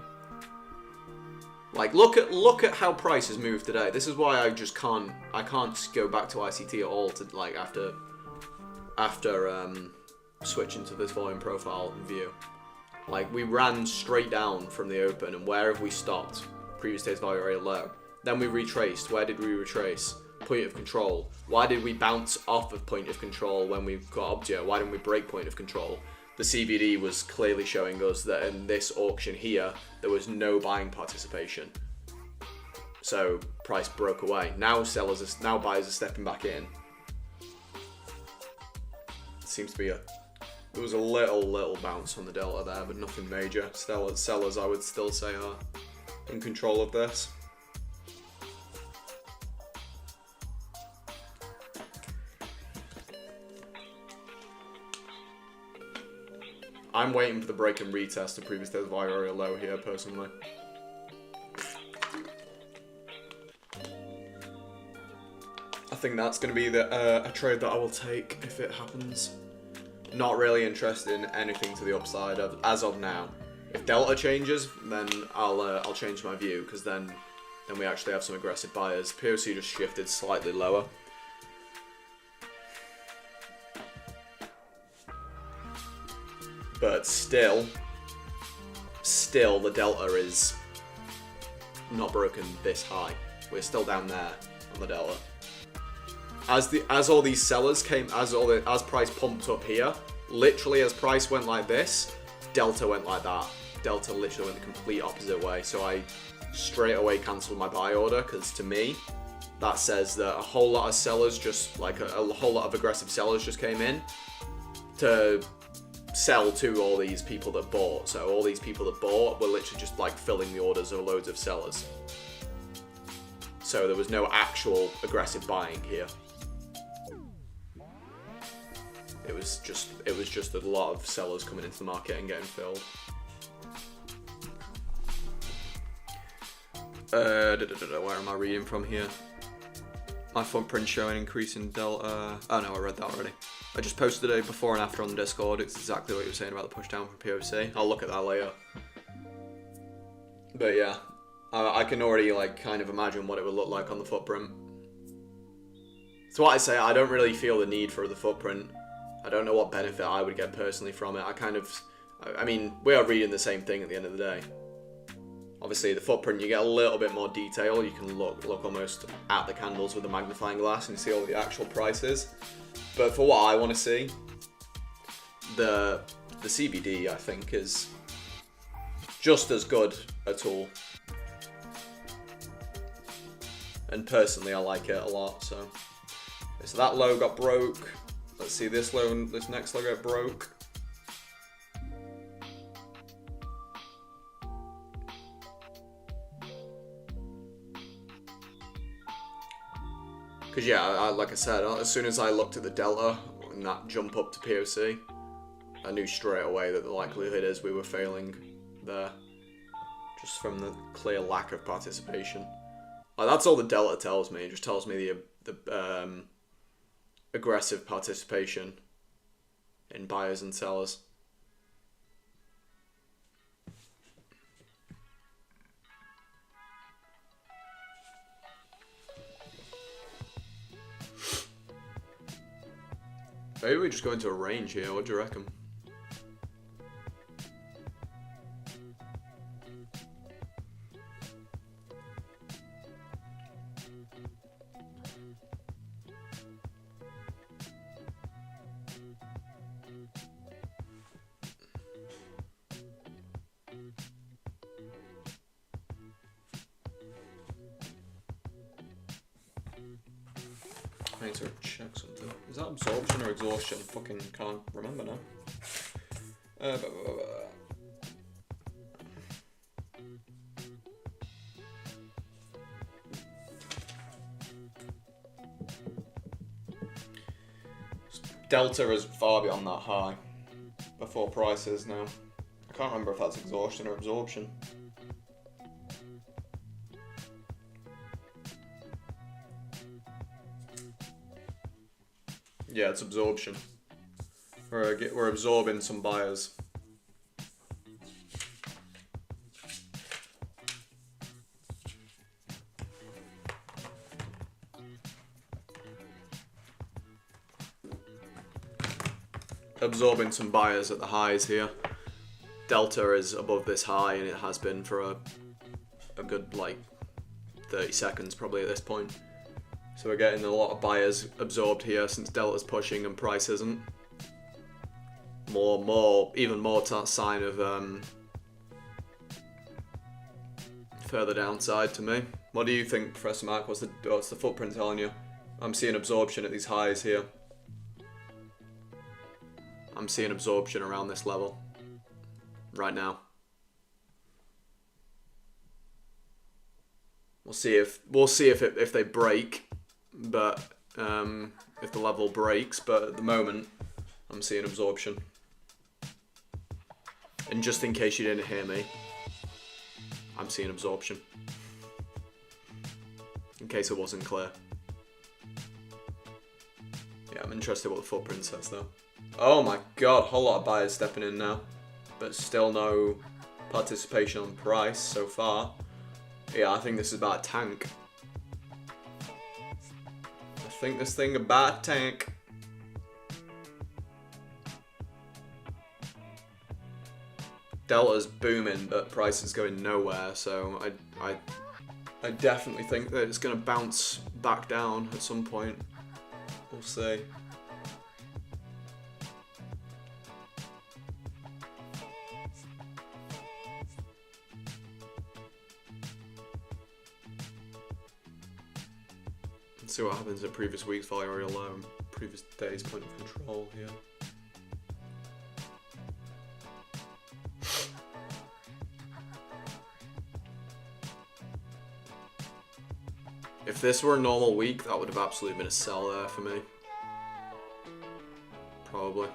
Like look at how price has moved today. This is why I just can't go back to ICT at all to like after switching to this volume profile view. Like we ran straight down from the open, and where have we stopped? Previous day's value area low. Then we retraced. Where did we retrace? Point of control. Why did we bounce off of point of control when we got up to? Why didn't we break point of control? The CVD was clearly showing us that in this auction here, there was no buying participation. So price broke away. Now buyers are stepping back in. It seems to be there was a little bounce on the delta there, but nothing major. Sellers, I would still say, are in control of this. I'm waiting for the break and retest of previous day's value area low here, personally. I think that's going to be a trade that I will take if it happens. Not really interested in anything to the upside as of now. If delta changes, then I'll change my view, because then we actually have some aggressive buyers. POC just shifted slightly lower. But still the delta is not broken this high. We're still down there on the delta. As all these sellers came, as price pumped up here, literally as price went like this, delta went like that. Delta literally went the complete opposite way. So I straight away cancelled my buy order, because to me, that says that a whole lot of sellers just, like a whole lot of aggressive sellers just came in to sell to all these people that bought. So all these people that bought were literally just like filling the orders of loads of sellers. So there was no actual aggressive buying here. It was just a lot of sellers coming into the market and getting filled. Where am I reading from here? My footprint showing increase in delta. Oh no, I read that already. I just posted a before and after on the Discord. It's exactly what you were saying about the push down from POC. I'll look at that later. But yeah, I can already like kind of imagine what it would look like on the footprint. So what I say, I don't really feel the need for the footprint. I don't know what benefit I would get personally from it. I mean, we are reading the same thing at the end of the day. Obviously, the footprint, you get a little bit more detail. You can look almost at the candles with a magnifying glass and see all the actual prices. But for what I want to see, the CBD, I think, is just as good a tool. And personally, I like it a lot. So that low got broke. Let's see this low, this next low got broke. Because yeah, like I said, as soon as I looked at the delta and that jump up to POC, I knew straight away that the likelihood is we were failing there, just from the clear lack of participation. Like, that's all the delta tells me. It just tells me the aggressive participation in buyers and sellers. Maybe we just go into a range here. What do you reckon? I need to check something. Is that absorption or exhaustion? Fucking can't remember now. Delta is far beyond that high before prices now. I can't remember if that's exhaustion or absorption. Yeah, it's absorption. We're absorbing some buyers. Absorbing some buyers at the highs here. Delta is above this high, and it has been for a good like 30 seconds probably at this point. So we're getting a lot of buyers absorbed here since delta's pushing and price isn't. Even more sign of further downside to me. What do you think, Professor Mark? What's the footprint telling you? I'm seeing absorption at these highs here. I'm seeing absorption around this level right now. We'll see if they break. But if the level breaks, but at the moment I'm seeing absorption. And just in case you didn't hear me, I'm seeing absorption. In case it wasn't clear. Yeah, I'm interested what the footprint says though. Oh my god, whole lot of buyers stepping in now. But still no participation on price so far. Yeah, I think this is about a tank. I think this thing about a tank. Delta's booming, but price is going nowhere, so I definitely think that it's going to bounce back down at some point. We'll see. Let's see what happens at previous week's value low and previous day's point of control here. If this were a normal week, that would have absolutely been a sell there for me. Probably.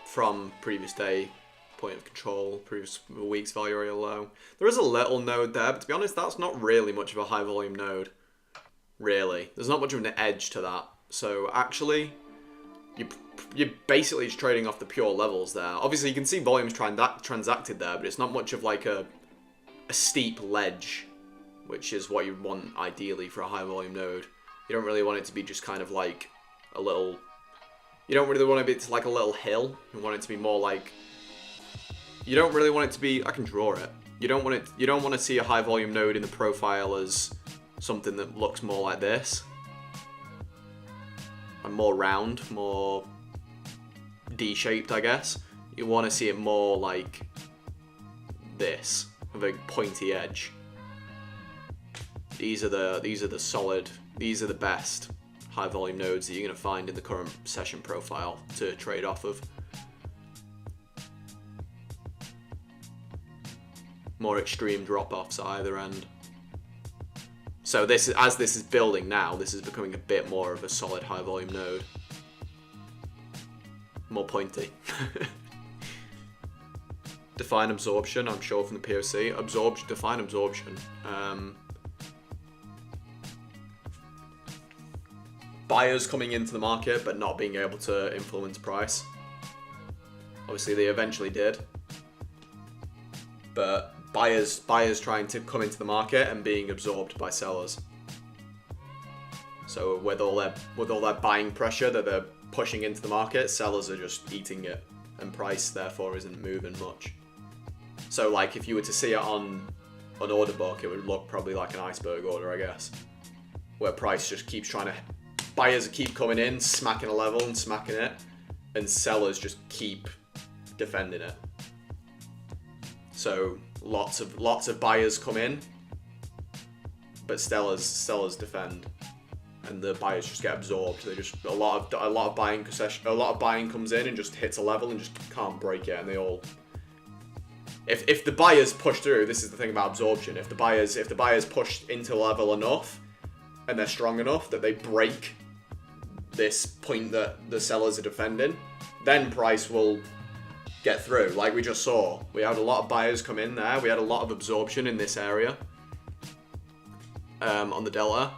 From previous day, point of control, previous week's value area low. There is a little node there, but to be honest, that's not really much of a high volume node. Really. There's not much of an edge to that. So actually, you're basically just trading off the pure levels there. Obviously, you can see volumes transacted there, but it's not much of like a steep ledge, which is what you want ideally for a high volume node. You don't really want it to be just kind of like a little... You don't really want it to be like a little hill. You want it to be more like... You don't really want it to be... I can draw it. You don't want to see a high volume node in the profile as something that looks more like this. And more round, more D-shaped, I guess. You want to see it more like this, with a pointy edge. These are the solid. These are the best high volume nodes that you're going to find in the current session profile to trade off of. More extreme drop-offs at either end. So this is, as this is building now, this is becoming a bit more of a solid high volume node. More pointy. Define absorption, I'm sure from the POC. Define absorption. Buyers coming into the market but not being able to influence price. Obviously they eventually did. But buyers trying to come into the market and being absorbed by sellers. So with all their buying pressure that they're pushing into the market, sellers are just eating it, and price therefore isn't moving much. So like if you were to see it on an order book, it would look probably like an iceberg order, I guess, where price just keeps trying to, buyers keep coming in, smacking a level and smacking it, and sellers just keep defending it. So lots of buyers come in, but sellers defend, and the buyers just get absorbed. They just a lot of buying comes in and just hits a level and just can't break it, and they all. If the buyers push through, this is the thing about absorption. If the buyers push into a level enough, and they're strong enough that they break this point that the sellers are defending, then price will get through. Like we just saw, we had a lot of buyers come in there. We had a lot of absorption in this area on the delta,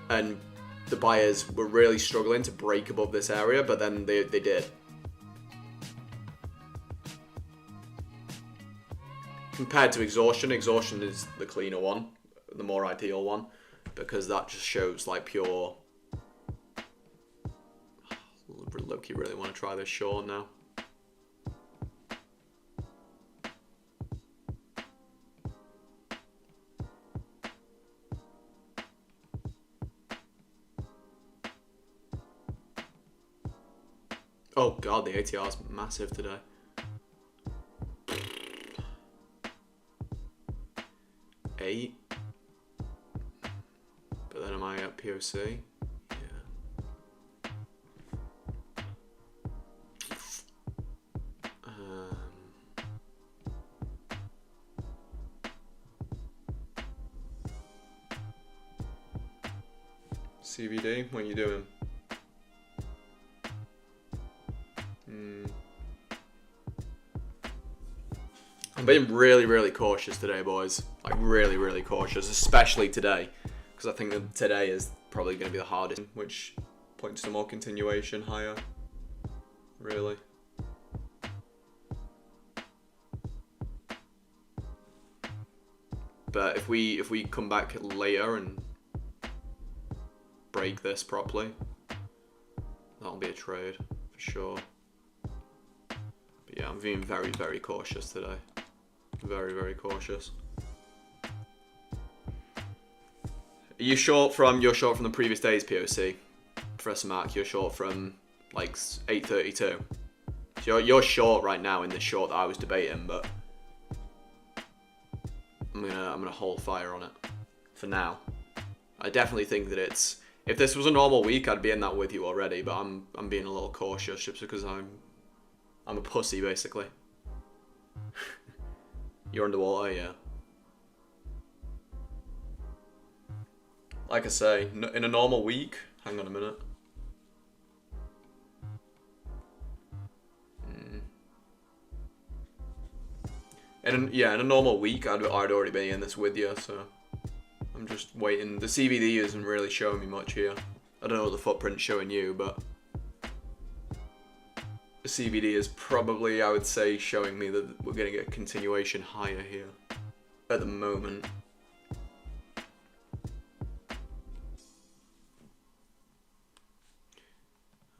and the buyers were really struggling to break above this area, but then they did. Compared to exhaustion is the cleaner one, the more ideal one, because that just shows like pure. Loki really want to try this short now. Oh god, the ATR is massive today. Eight. But then am I at POC? Yeah. CVD, what are you doing? I'm being really cautious today, boys. Like really cautious, especially today, because I think that today is probably going to be the hardest, which points to more continuation higher, really. But if we come back later and break this properly, that'll be a trade for sure. But yeah, I'm being very cautious today. Very cautious. You're short from the previous day's POC, Professor Mark. You're short from like 832. So you're short right now in the short that I was debating, but I'm gonna hold fire on it for now. I definitely think that if this was a normal week, I'd be in that with you already, but I'm being a little cautious just because I'm a pussy basically. You're underwater, yeah. Like I say, in a normal week, hang on a minute. In a normal week, I'd already be in this with you, so I'm just waiting. The CVD isn't really showing me much here. I don't know what the footprint's showing you, but the CVD is probably, I would say, showing me that we're going to get a continuation higher here at the moment.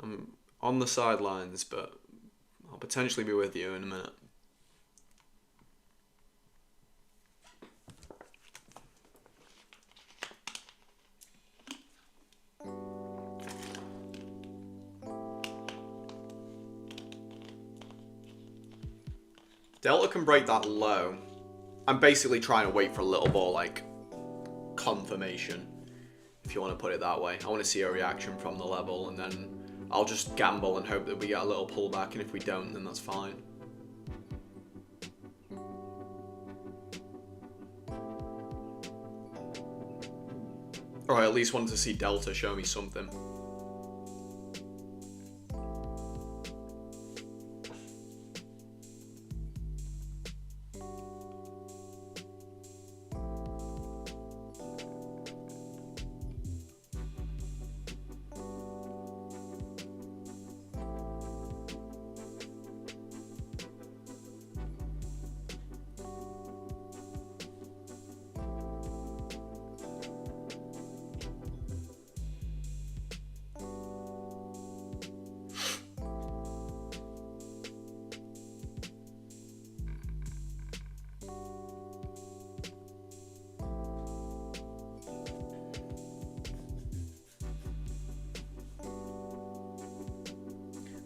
I'm on the sidelines, but I'll potentially be with you in a minute. Delta can break that low. I'm basically trying to wait for a little more like confirmation, if you want to put it that way. I want to see a reaction from the level, and then I'll just gamble and hope that we get a little pullback, and if we don't, then that's fine. Or I at least wanted to see Delta show me something.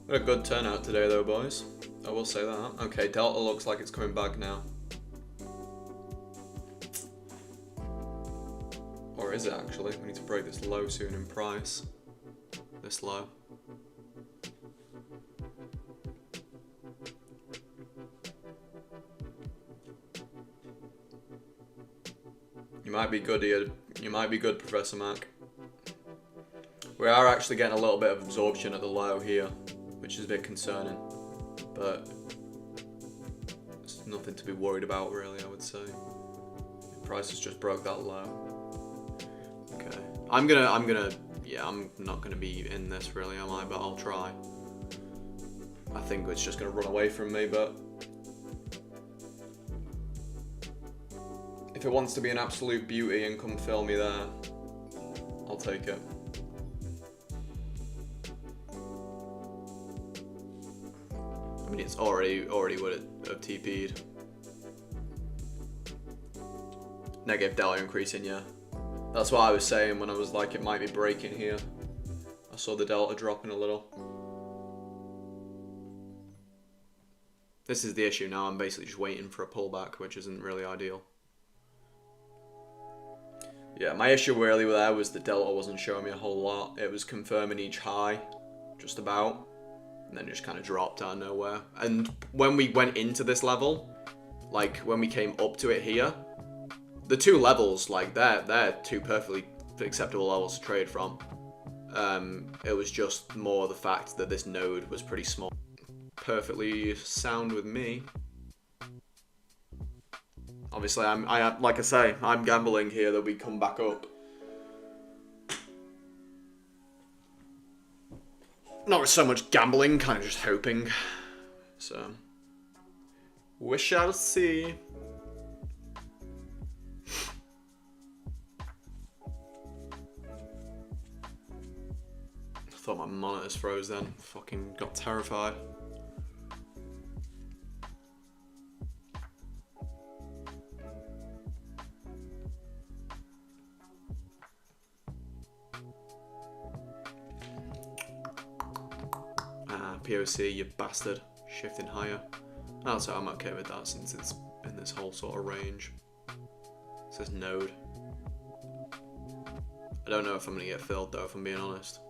What a good turnout today though, boys. I will say that. Okay, Delta looks like it's coming back now. Or is it actually? We need to break this low soon in price. This low. You might be good here. You might be good, Professor Mac. We are actually getting a little bit of absorption at the low here, which is a bit concerning, but it's nothing to be worried about really, I would say. The price has just broke that low. Okay, I'm not gonna be in this really, am I? But I'll try. I think it's just gonna run away from me, but if it wants to be an absolute beauty and come fill me there, I'll take it. I mean, it's already would have TP'd. Negative delta increasing, yeah. That's what I was saying when I was like, it might be breaking here. I saw the delta dropping a little. This is the issue now. I'm basically just waiting for a pullback, which isn't really ideal. Yeah, my issue really with that was the delta wasn't showing me a whole lot. It was confirming each high, just about. And then just kind of dropped out of nowhere. And when we went into this level, like when we came up to it here, the two levels, like they're two perfectly acceptable levels to trade from. It was just more the fact that this node was pretty small. Perfectly sound with me. Obviously, like I say, I'm gambling here that we come back up. Not so much gambling, kind of just hoping. So, we shall see. I thought my monitors froze then. Fucking got terrified. POC, you bastard. Shifting higher. Also, I'm okay with that since it's in this whole sort of range. It says node. I don't know if I'm gonna get filled though, if I'm being honest.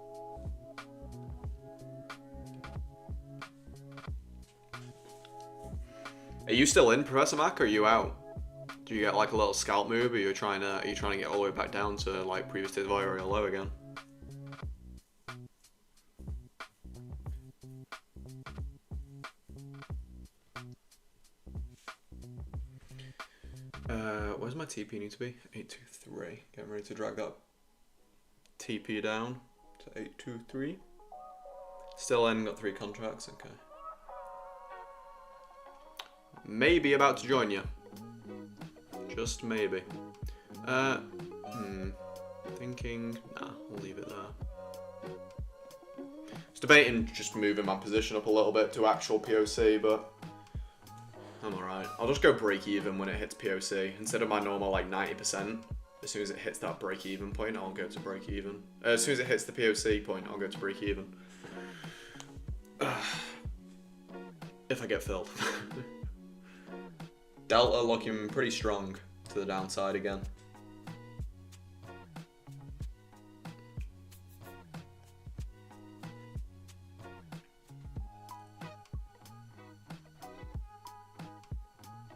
Are you still in, Professor Mac, or are you out? Do you get like a little scalp move, or are you trying to get all the way back down to like previous days very low again? Where's my TP need to be? 823. Getting ready to drag that TP down to 823. Still in, got 3 contracts, okay. Maybe about to join you. Just maybe. Thinking, nah, we'll leave it there. Just debating just moving my position up a little bit to actual POC, but I'm alright. I'll just go break even when it hits POC. Instead of my normal like 90%, as soon as it hits that break even point, I'll go to break even. As soon as it hits the POC point, I'll go to break even. If I get filled. Delta looking pretty strong to the downside again.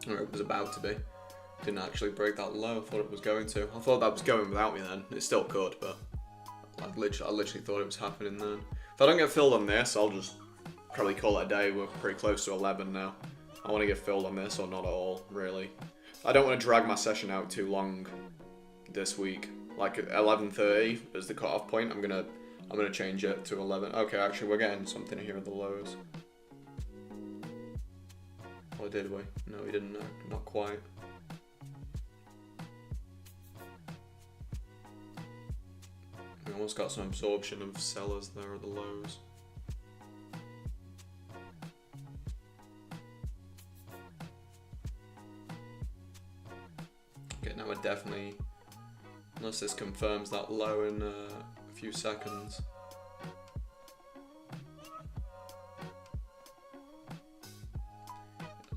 Or it was about to be. Didn't actually break that low. I thought it was going to. I thought that was going without me then. It still could, but I literally thought it was happening then. If I don't get filled on this, I'll just probably call it a day. We're pretty close to 11 now. I want to get filled on this or not at all, really. I don't want to drag my session out too long this week. Like 11:30 is the cutoff point. I'm gonna change it to 11. Okay, actually we're getting something here at the lows. Or did we? No, we didn't. No, not quite. We almost got some absorption of sellers there at the lows. Okay, now we're definitely, unless this confirms that low in a few seconds.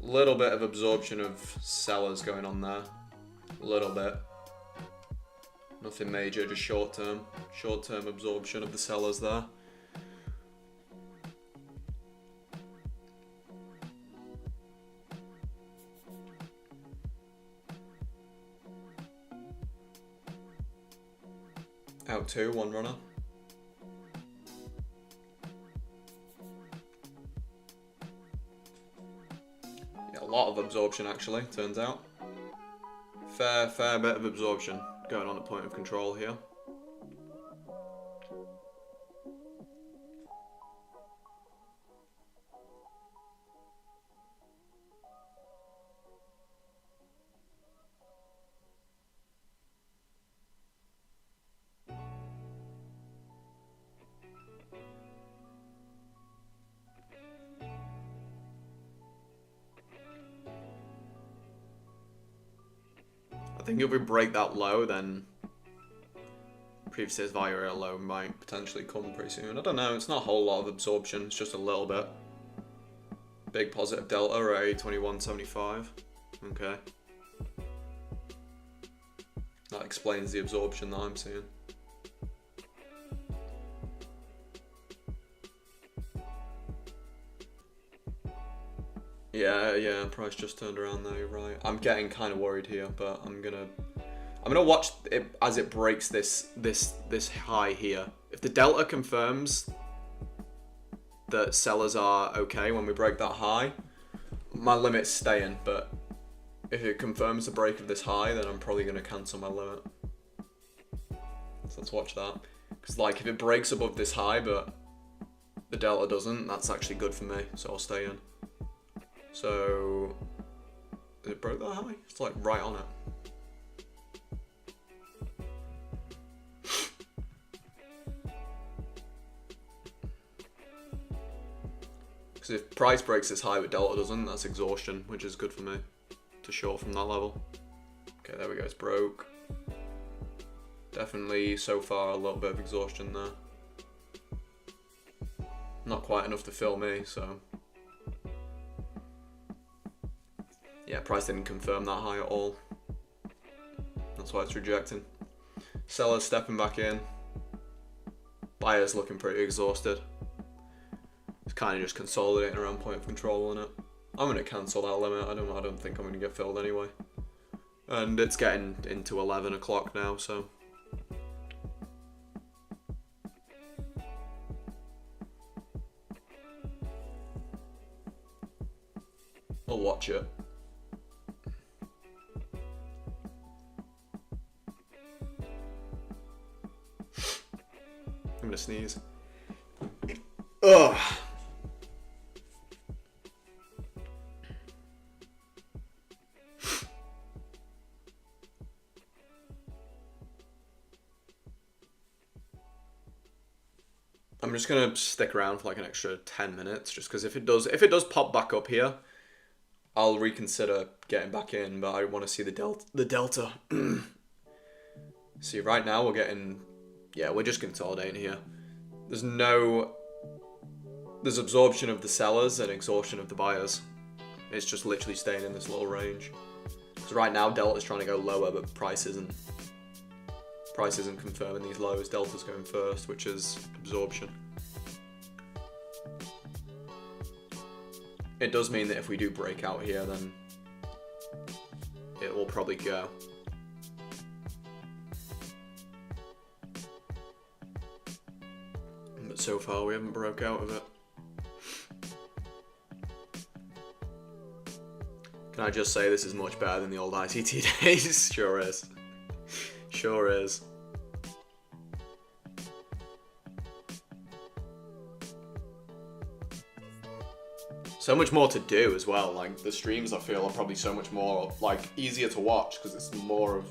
Little bit of absorption of sellers going on there. A little bit. Nothing major, just short-term absorption of the sellers there. Out 2, 1 runner. Yeah, a lot of absorption actually, turns out. Fair bit of absorption going on at point of control here. I think if we break that low, then previous day's value low might potentially come pretty soon. I don't know, it's not a whole lot of absorption, it's just a little bit. Big positive delta at 821.75. Okay. That explains the absorption that I'm seeing. Yeah, price just turned around there, you're right. I'm getting kind of worried here, but I'm gonna watch it as it breaks this high here. If the delta confirms that sellers are okay when we break that high, my limit's staying, but if it confirms the break of this high, then I'm probably going to cancel my limit. So let's watch that. Because like if it breaks above this high but the delta doesn't, that's actually good for me, so I'll stay in. So it broke that high? It's like right on it. Because if price breaks this high but delta doesn't, that's exhaustion, which is good for me to short from that level. Okay, there we go, it's broke. Definitely so far a little bit of exhaustion there. Not quite enough to fill me, so yeah, price didn't confirm that high at all. That's why it's rejecting. Sellers stepping back in. Buyers looking pretty exhausted. It's kind of just consolidating around point of control on it. I'm gonna cancel that limit. I don't think I'm gonna get filled anyway. And it's getting into 11 o'clock now, so I'll watch it. I'm gonna sneeze. Ugh. I'm just gonna stick around for like an extra 10 minutes, just because if it does pop back up here, I'll reconsider getting back in, but I want to see the delta. See, right now we're getting, yeah, we're just consolidating here. There's absorption of the sellers and exhaustion of the buyers. It's just literally staying in this little range. So right now delta's trying to go lower, but price isn't confirming these lows. Delta's going first, which is absorption. It does mean that if we do break out here, then it will probably go. But so far we haven't broke out of it. Can I just say this is much better than the old ITT days? Sure is. Sure is. So much more to do as well. Like the streams, I feel, are probably so much more like easier to watch because it's there's more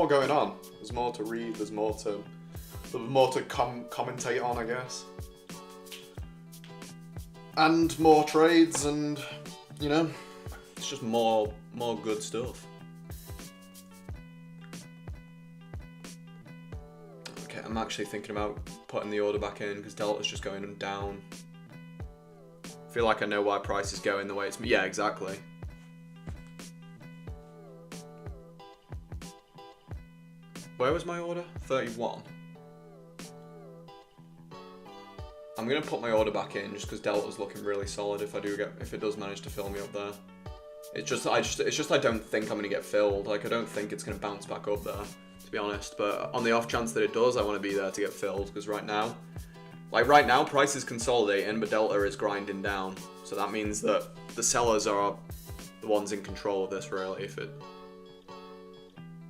going on. There's more to read. There's more to commentate on, I guess. And more trades, and you know, it's just more good stuff. Okay, I'm actually thinking about putting the order back in because Delta's just going down. I feel like I know why price is going the way it's... Yeah, exactly. Where was my order? 31. I'm gonna put my order back in just because Delta's looking really solid if it does manage to fill me up there. It's just I don't think I'm gonna get filled. Like I don't think it's gonna bounce back up there, to be honest. But on the off chance that it does, I want to be there to get filled because right now, price is consolidating, but Delta is grinding down. So that means that the sellers are the ones in control of this, really. If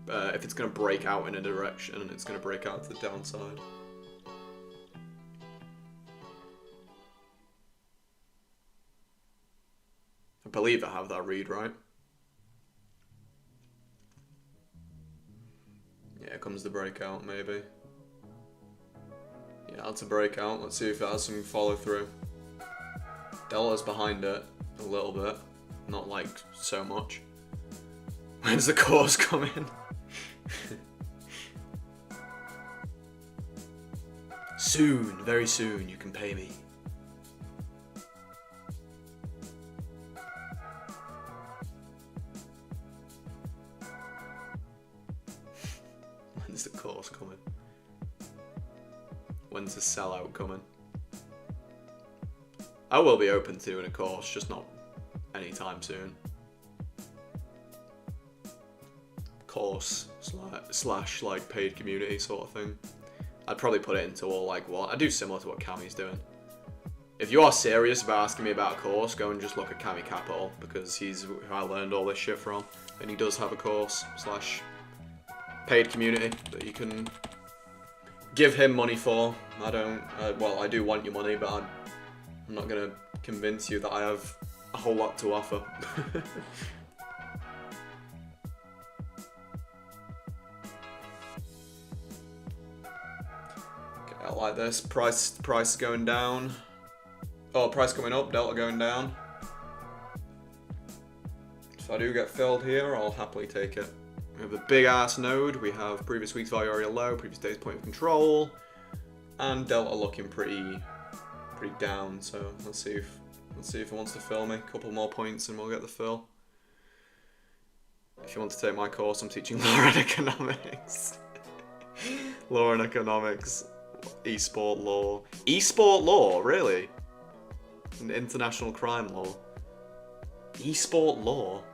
it's going to break out in a direction, and it's going to break out to the downside. I believe I have that read right. Yeah, here comes the breakout, maybe. Yeah, that's a breakout. Let's see if it has some follow through. Delta's behind it a little bit, not like so much. When's the course coming? Soon, very soon, you can pay me. When's the course coming? When's the sellout coming? I will be open to doing a course, just not anytime soon. Course slash like paid community sort of thing. I'd probably put it into all like what I do similar to what Cammy's doing. If you are serious about asking me about a course, go and just look at KAICAP because he's who I learned all this shit from. and he does have a course / paid community that you can give him money for. I don't, well, I do want your money, but I'm not gonna convince you that I have a whole lot to offer. Okay, I like this. Price going down. Oh, price going up, delta going down. If I do get filled here, I'll happily take it. We have a big ass node. We have previous week's value area low, previous day's point of control, and delta looking pretty down. So let's see if it wants to fill me. A couple more points and we'll get the fill. If you want to take my course, I'm teaching law and economics. Law and economics, esport law. Esport law, really? And international crime law. Esport law.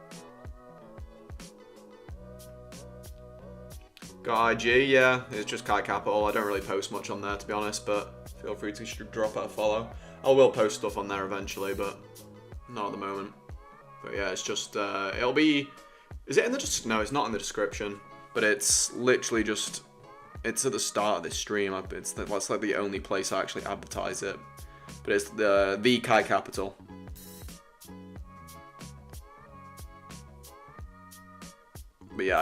Got IG, yeah, it's just KAICAP. I don't really post much on there, to be honest, but feel free to drop out a follow. I will post stuff on there eventually, but not at the moment. But yeah, it's just, it'll be, is it in the, no, it's not in the description, but it's literally just, it's at the start of this stream. That's like the only place I actually advertise it. But it's the KAICAP. But yeah,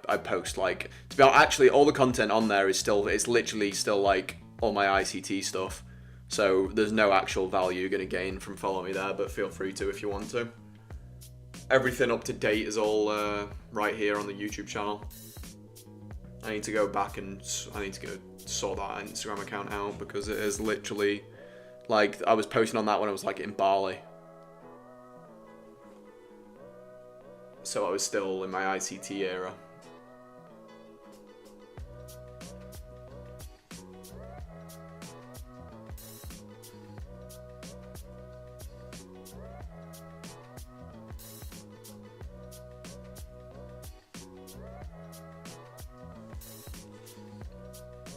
I post like, to be honest, actually all the content on there is still, it's literally still like all my ICT stuff. So there's no actual value you're gonna gain from following me there, but feel free to if you want to. Everything up to date is all right here on the YouTube channel. I need to go back and I need to go sort that Instagram account out because it is literally like, I was posting on that when I was like in Bali. So I was still in my ICT era.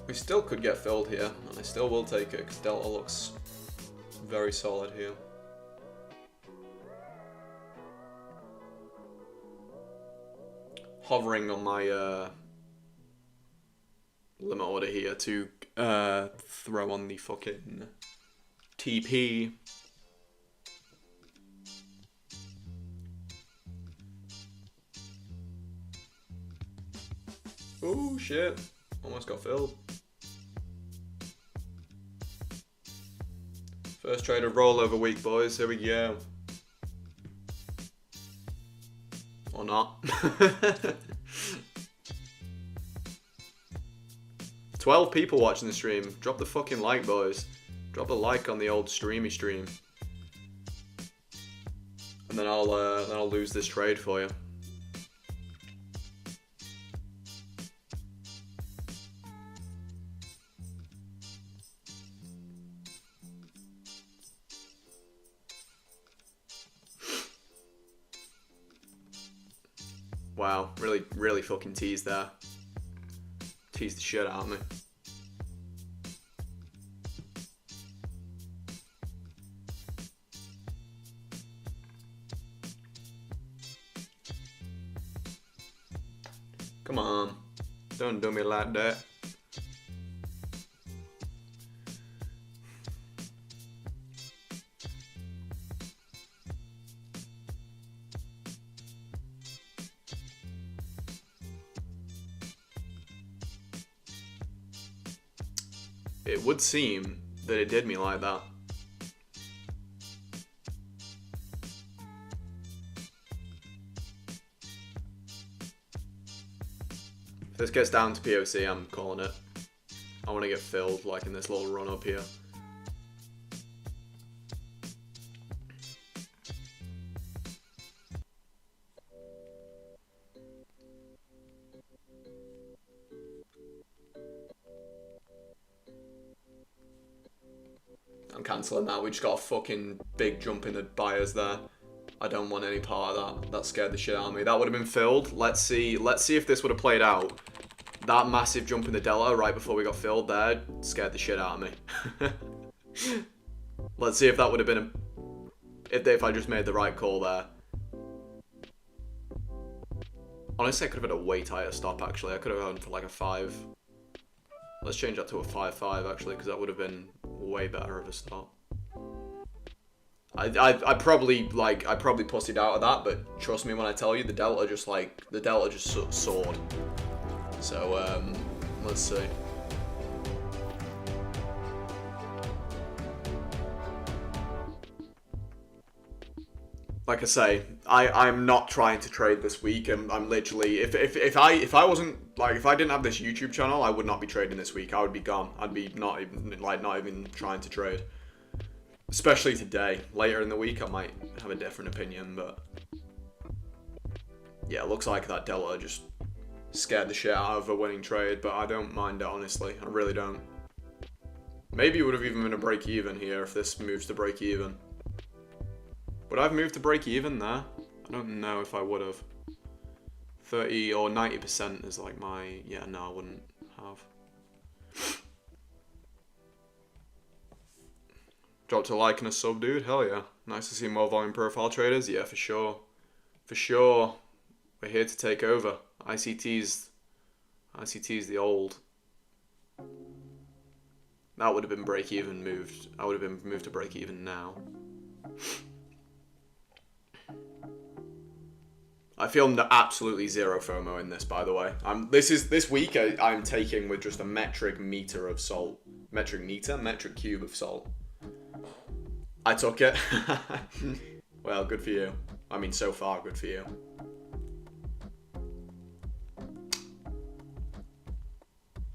We still could get filled here, and I still will take it because delta looks very solid here. Hovering on my limit order here to throw on the fucking TP. Oh shit, almost got filled. First trade of rollover week, boys, here we go. Or not. 12 people watching the stream. Drop the fucking like, boys. Drop a like on the old stream. And then I'll lose this trade for you. Wow, really fucking teased there. Teased the shit out of me. Come on, don't do me like that. It would seem that it did me like that. If this gets down to POC, I'm calling it. I want to get filled like in this little run up here. I'm cancelling that. We just got a fucking big jump in the buyers there. I don't want any part of that. That scared the shit out of me. That would have been filled. Let's see if this would have played out. That massive jump in the delta right before we got filled there scared the shit out of me. Let's see if that would have been if I just made the right call there. Honestly, I could have had a way tighter stop, actually. I could have gone for like a 5. Let's change that to a 5-5, actually, because that would have been way better of a stop. I probably pussied out of that, but trust me when I tell you, the delta just soared. So, let's see. Like I say, I'm not trying to trade this week, and I'm literally if I wasn't if I didn't have this YouTube channel, I would not be trading this week. I would be gone. I'd be not even trying to trade. Especially today. Later in the week, I might have a different opinion, but yeah, it looks like that delta just scared the shit out of a winning trade, but I don't mind it, honestly. I really don't. Maybe it would have even been a break even here if this moves to break even. Would I have moved to break even there? I don't know if I would have. 30 or 90% is like my... Yeah, no, I wouldn't have. Dropped a like and a sub, dude. Hell yeah. Nice to see more volume profile traders. Yeah, for sure. For sure. We're here to take over. ICT's the old. That would have been break even moved. I would have been moved to break even now. I feel absolutely zero FOMO in this, by the way. This week I'm taking with just a metric meter of salt. Metric cube of salt. I took it. Well, good for you. I mean, so far, good for you.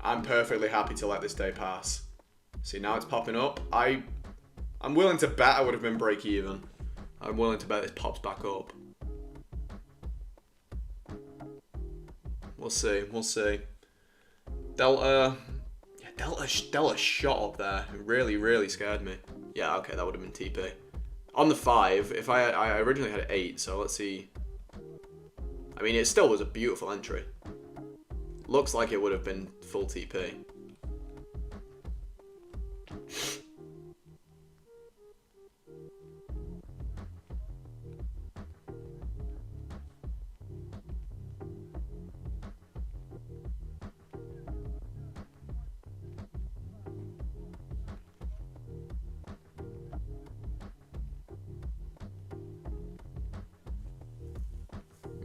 I'm perfectly happy to let this day pass. See, now it's popping up. I'm willing to bet I would have been break even. I'm willing to bet this pops back up. We'll see. We'll see. Delta. Yeah, Delta shot up there. It really, really scared me. Yeah, okay, that would have been TP. On the 5, if I originally had 8, so let's see. I mean, it still was a beautiful entry. Looks like it would have been full TP.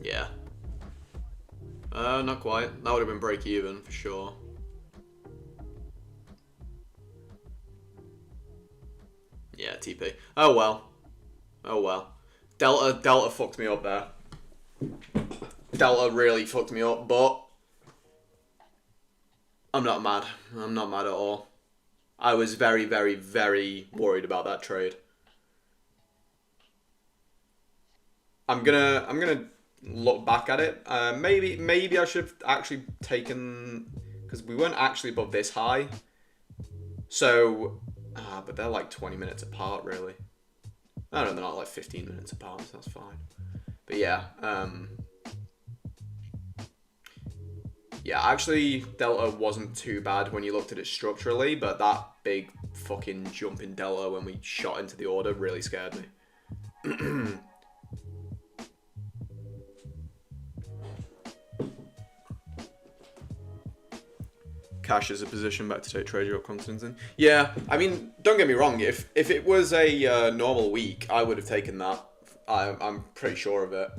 Yeah. Not quite. That would have been break even for sure. Yeah, TP. Oh well. Oh well. Delta fucked me up there. Delta really fucked me up, but I'm not mad. I'm not mad at all. I was very, very, very worried about that trade. I'm gonna look back at it. Maybe I should have actually taken, because we weren't actually above this high. So, but they're like 20 minutes apart, really. No, they're not like 15 minutes apart, so that's fine. But yeah, yeah, actually, Delta wasn't too bad when you looked at it structurally, but that big fucking jump in Delta when we shot into the order really scared me. Cash is a position back to take trade your confidence in. Yeah, I mean, don't get me wrong. If it was a normal week, I would have taken that. I'm pretty sure of it.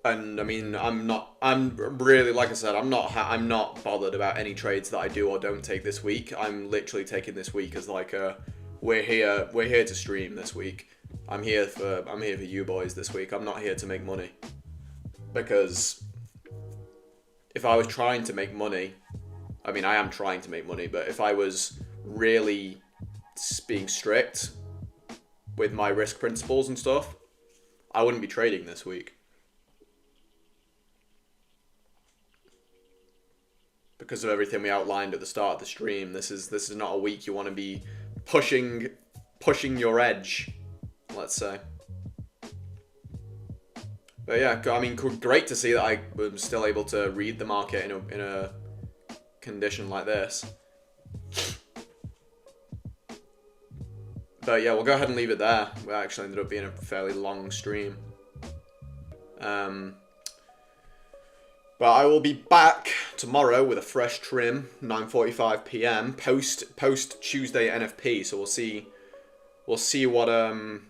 And I mean, I'm really, like I said, I'm not bothered about any trades that I do or don't take this week. I'm literally taking this week as like we're here to stream this week. I'm here for you boys this week. I'm not here to make money, because if I was trying to make money, I mean, I am trying to make money, but if I was really being strict with my risk principles and stuff, I wouldn't be trading this week. Because of everything we outlined at the start of the stream, this is not a week you want to be pushing your edge, let's say. But yeah, I mean, great to see that I was still able to read the market in a condition like this. But yeah, we'll go ahead and leave it there. We actually ended up being a fairly long stream. But I will be back tomorrow with a fresh trim, 9:45 p.m. post Tuesday NFP. So we'll see what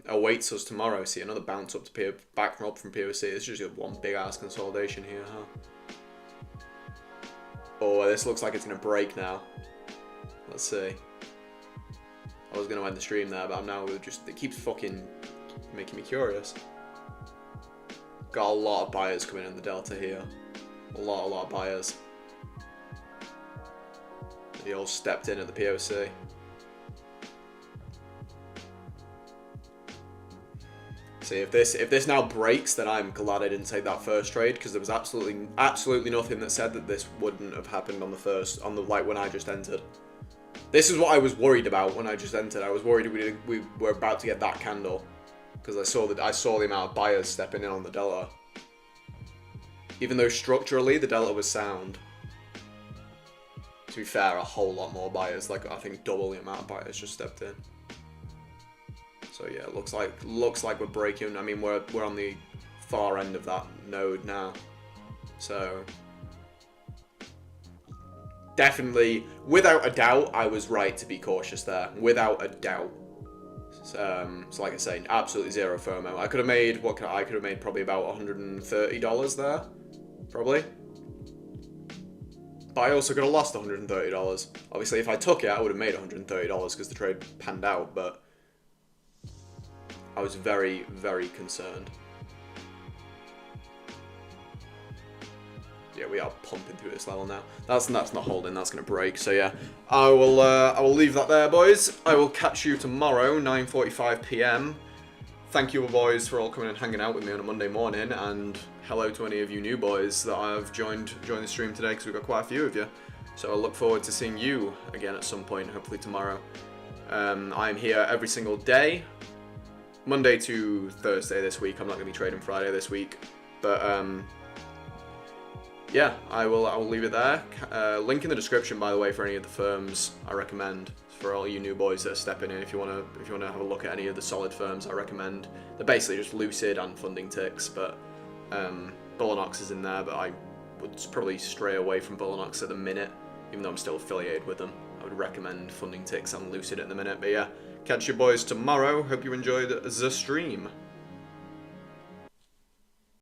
awaits us tomorrow. See another bounce up to back from POC. It's just one big ass consolidation here, huh? Oh, this looks like it's gonna break now. Let's see. I was gonna end the stream there, but I'm now just, it keeps fucking making me curious. Got a lot of buyers coming in the delta here. A lot of buyers. They all stepped in at the POC. See, if this now breaks, then I'm glad I didn't take that first trade, because there was absolutely nothing that said that this wouldn't have happened on the like when I just entered. This is what I was worried about when I just entered. I was worried we were about to get that candle, because I saw the amount of buyers stepping in on the delta. Even though structurally the delta was sound. To be fair, a whole lot more buyers, like I think double the amount of buyers just stepped in. So yeah, it looks like we're breaking. I mean, we're on the far end of that node now. So definitely, without a doubt, I was right to be cautious there. Without a doubt. So like I say, absolutely zero FOMO. I could have made probably about $130 there, probably. But I also could have lost $130. Obviously, if I took it, I would have made $130 because the trade panned out. But I was very, very concerned. Yeah, we are pumping through this level now. That's not holding. That's gonna break. So yeah, I will leave that there, boys. I will catch you tomorrow, 9:45 p.m. Thank you, boys, for all coming and hanging out with me on a Monday morning, and hello to any of you new boys that have joined the stream today, because we've got quite a few of you. So I look forward to seeing you again at some point, hopefully tomorrow. I'm here every single day, Monday to Thursday this week. I'm not gonna be trading Friday this week, but yeah, I will leave it there. Link in the description, by the way, for any of the firms I recommend for all you new boys that are stepping in. If you wanna have a look at any of the solid firms I recommend, they're basically just Lucid and Funding Ticks. But Bullinox is in there, but I would probably stray away from Bullinox at the minute, even though I'm still affiliated with them. I would recommend Funding Ticks and Lucid at the minute. But yeah, catch you boys tomorrow. Hope you enjoyed the stream.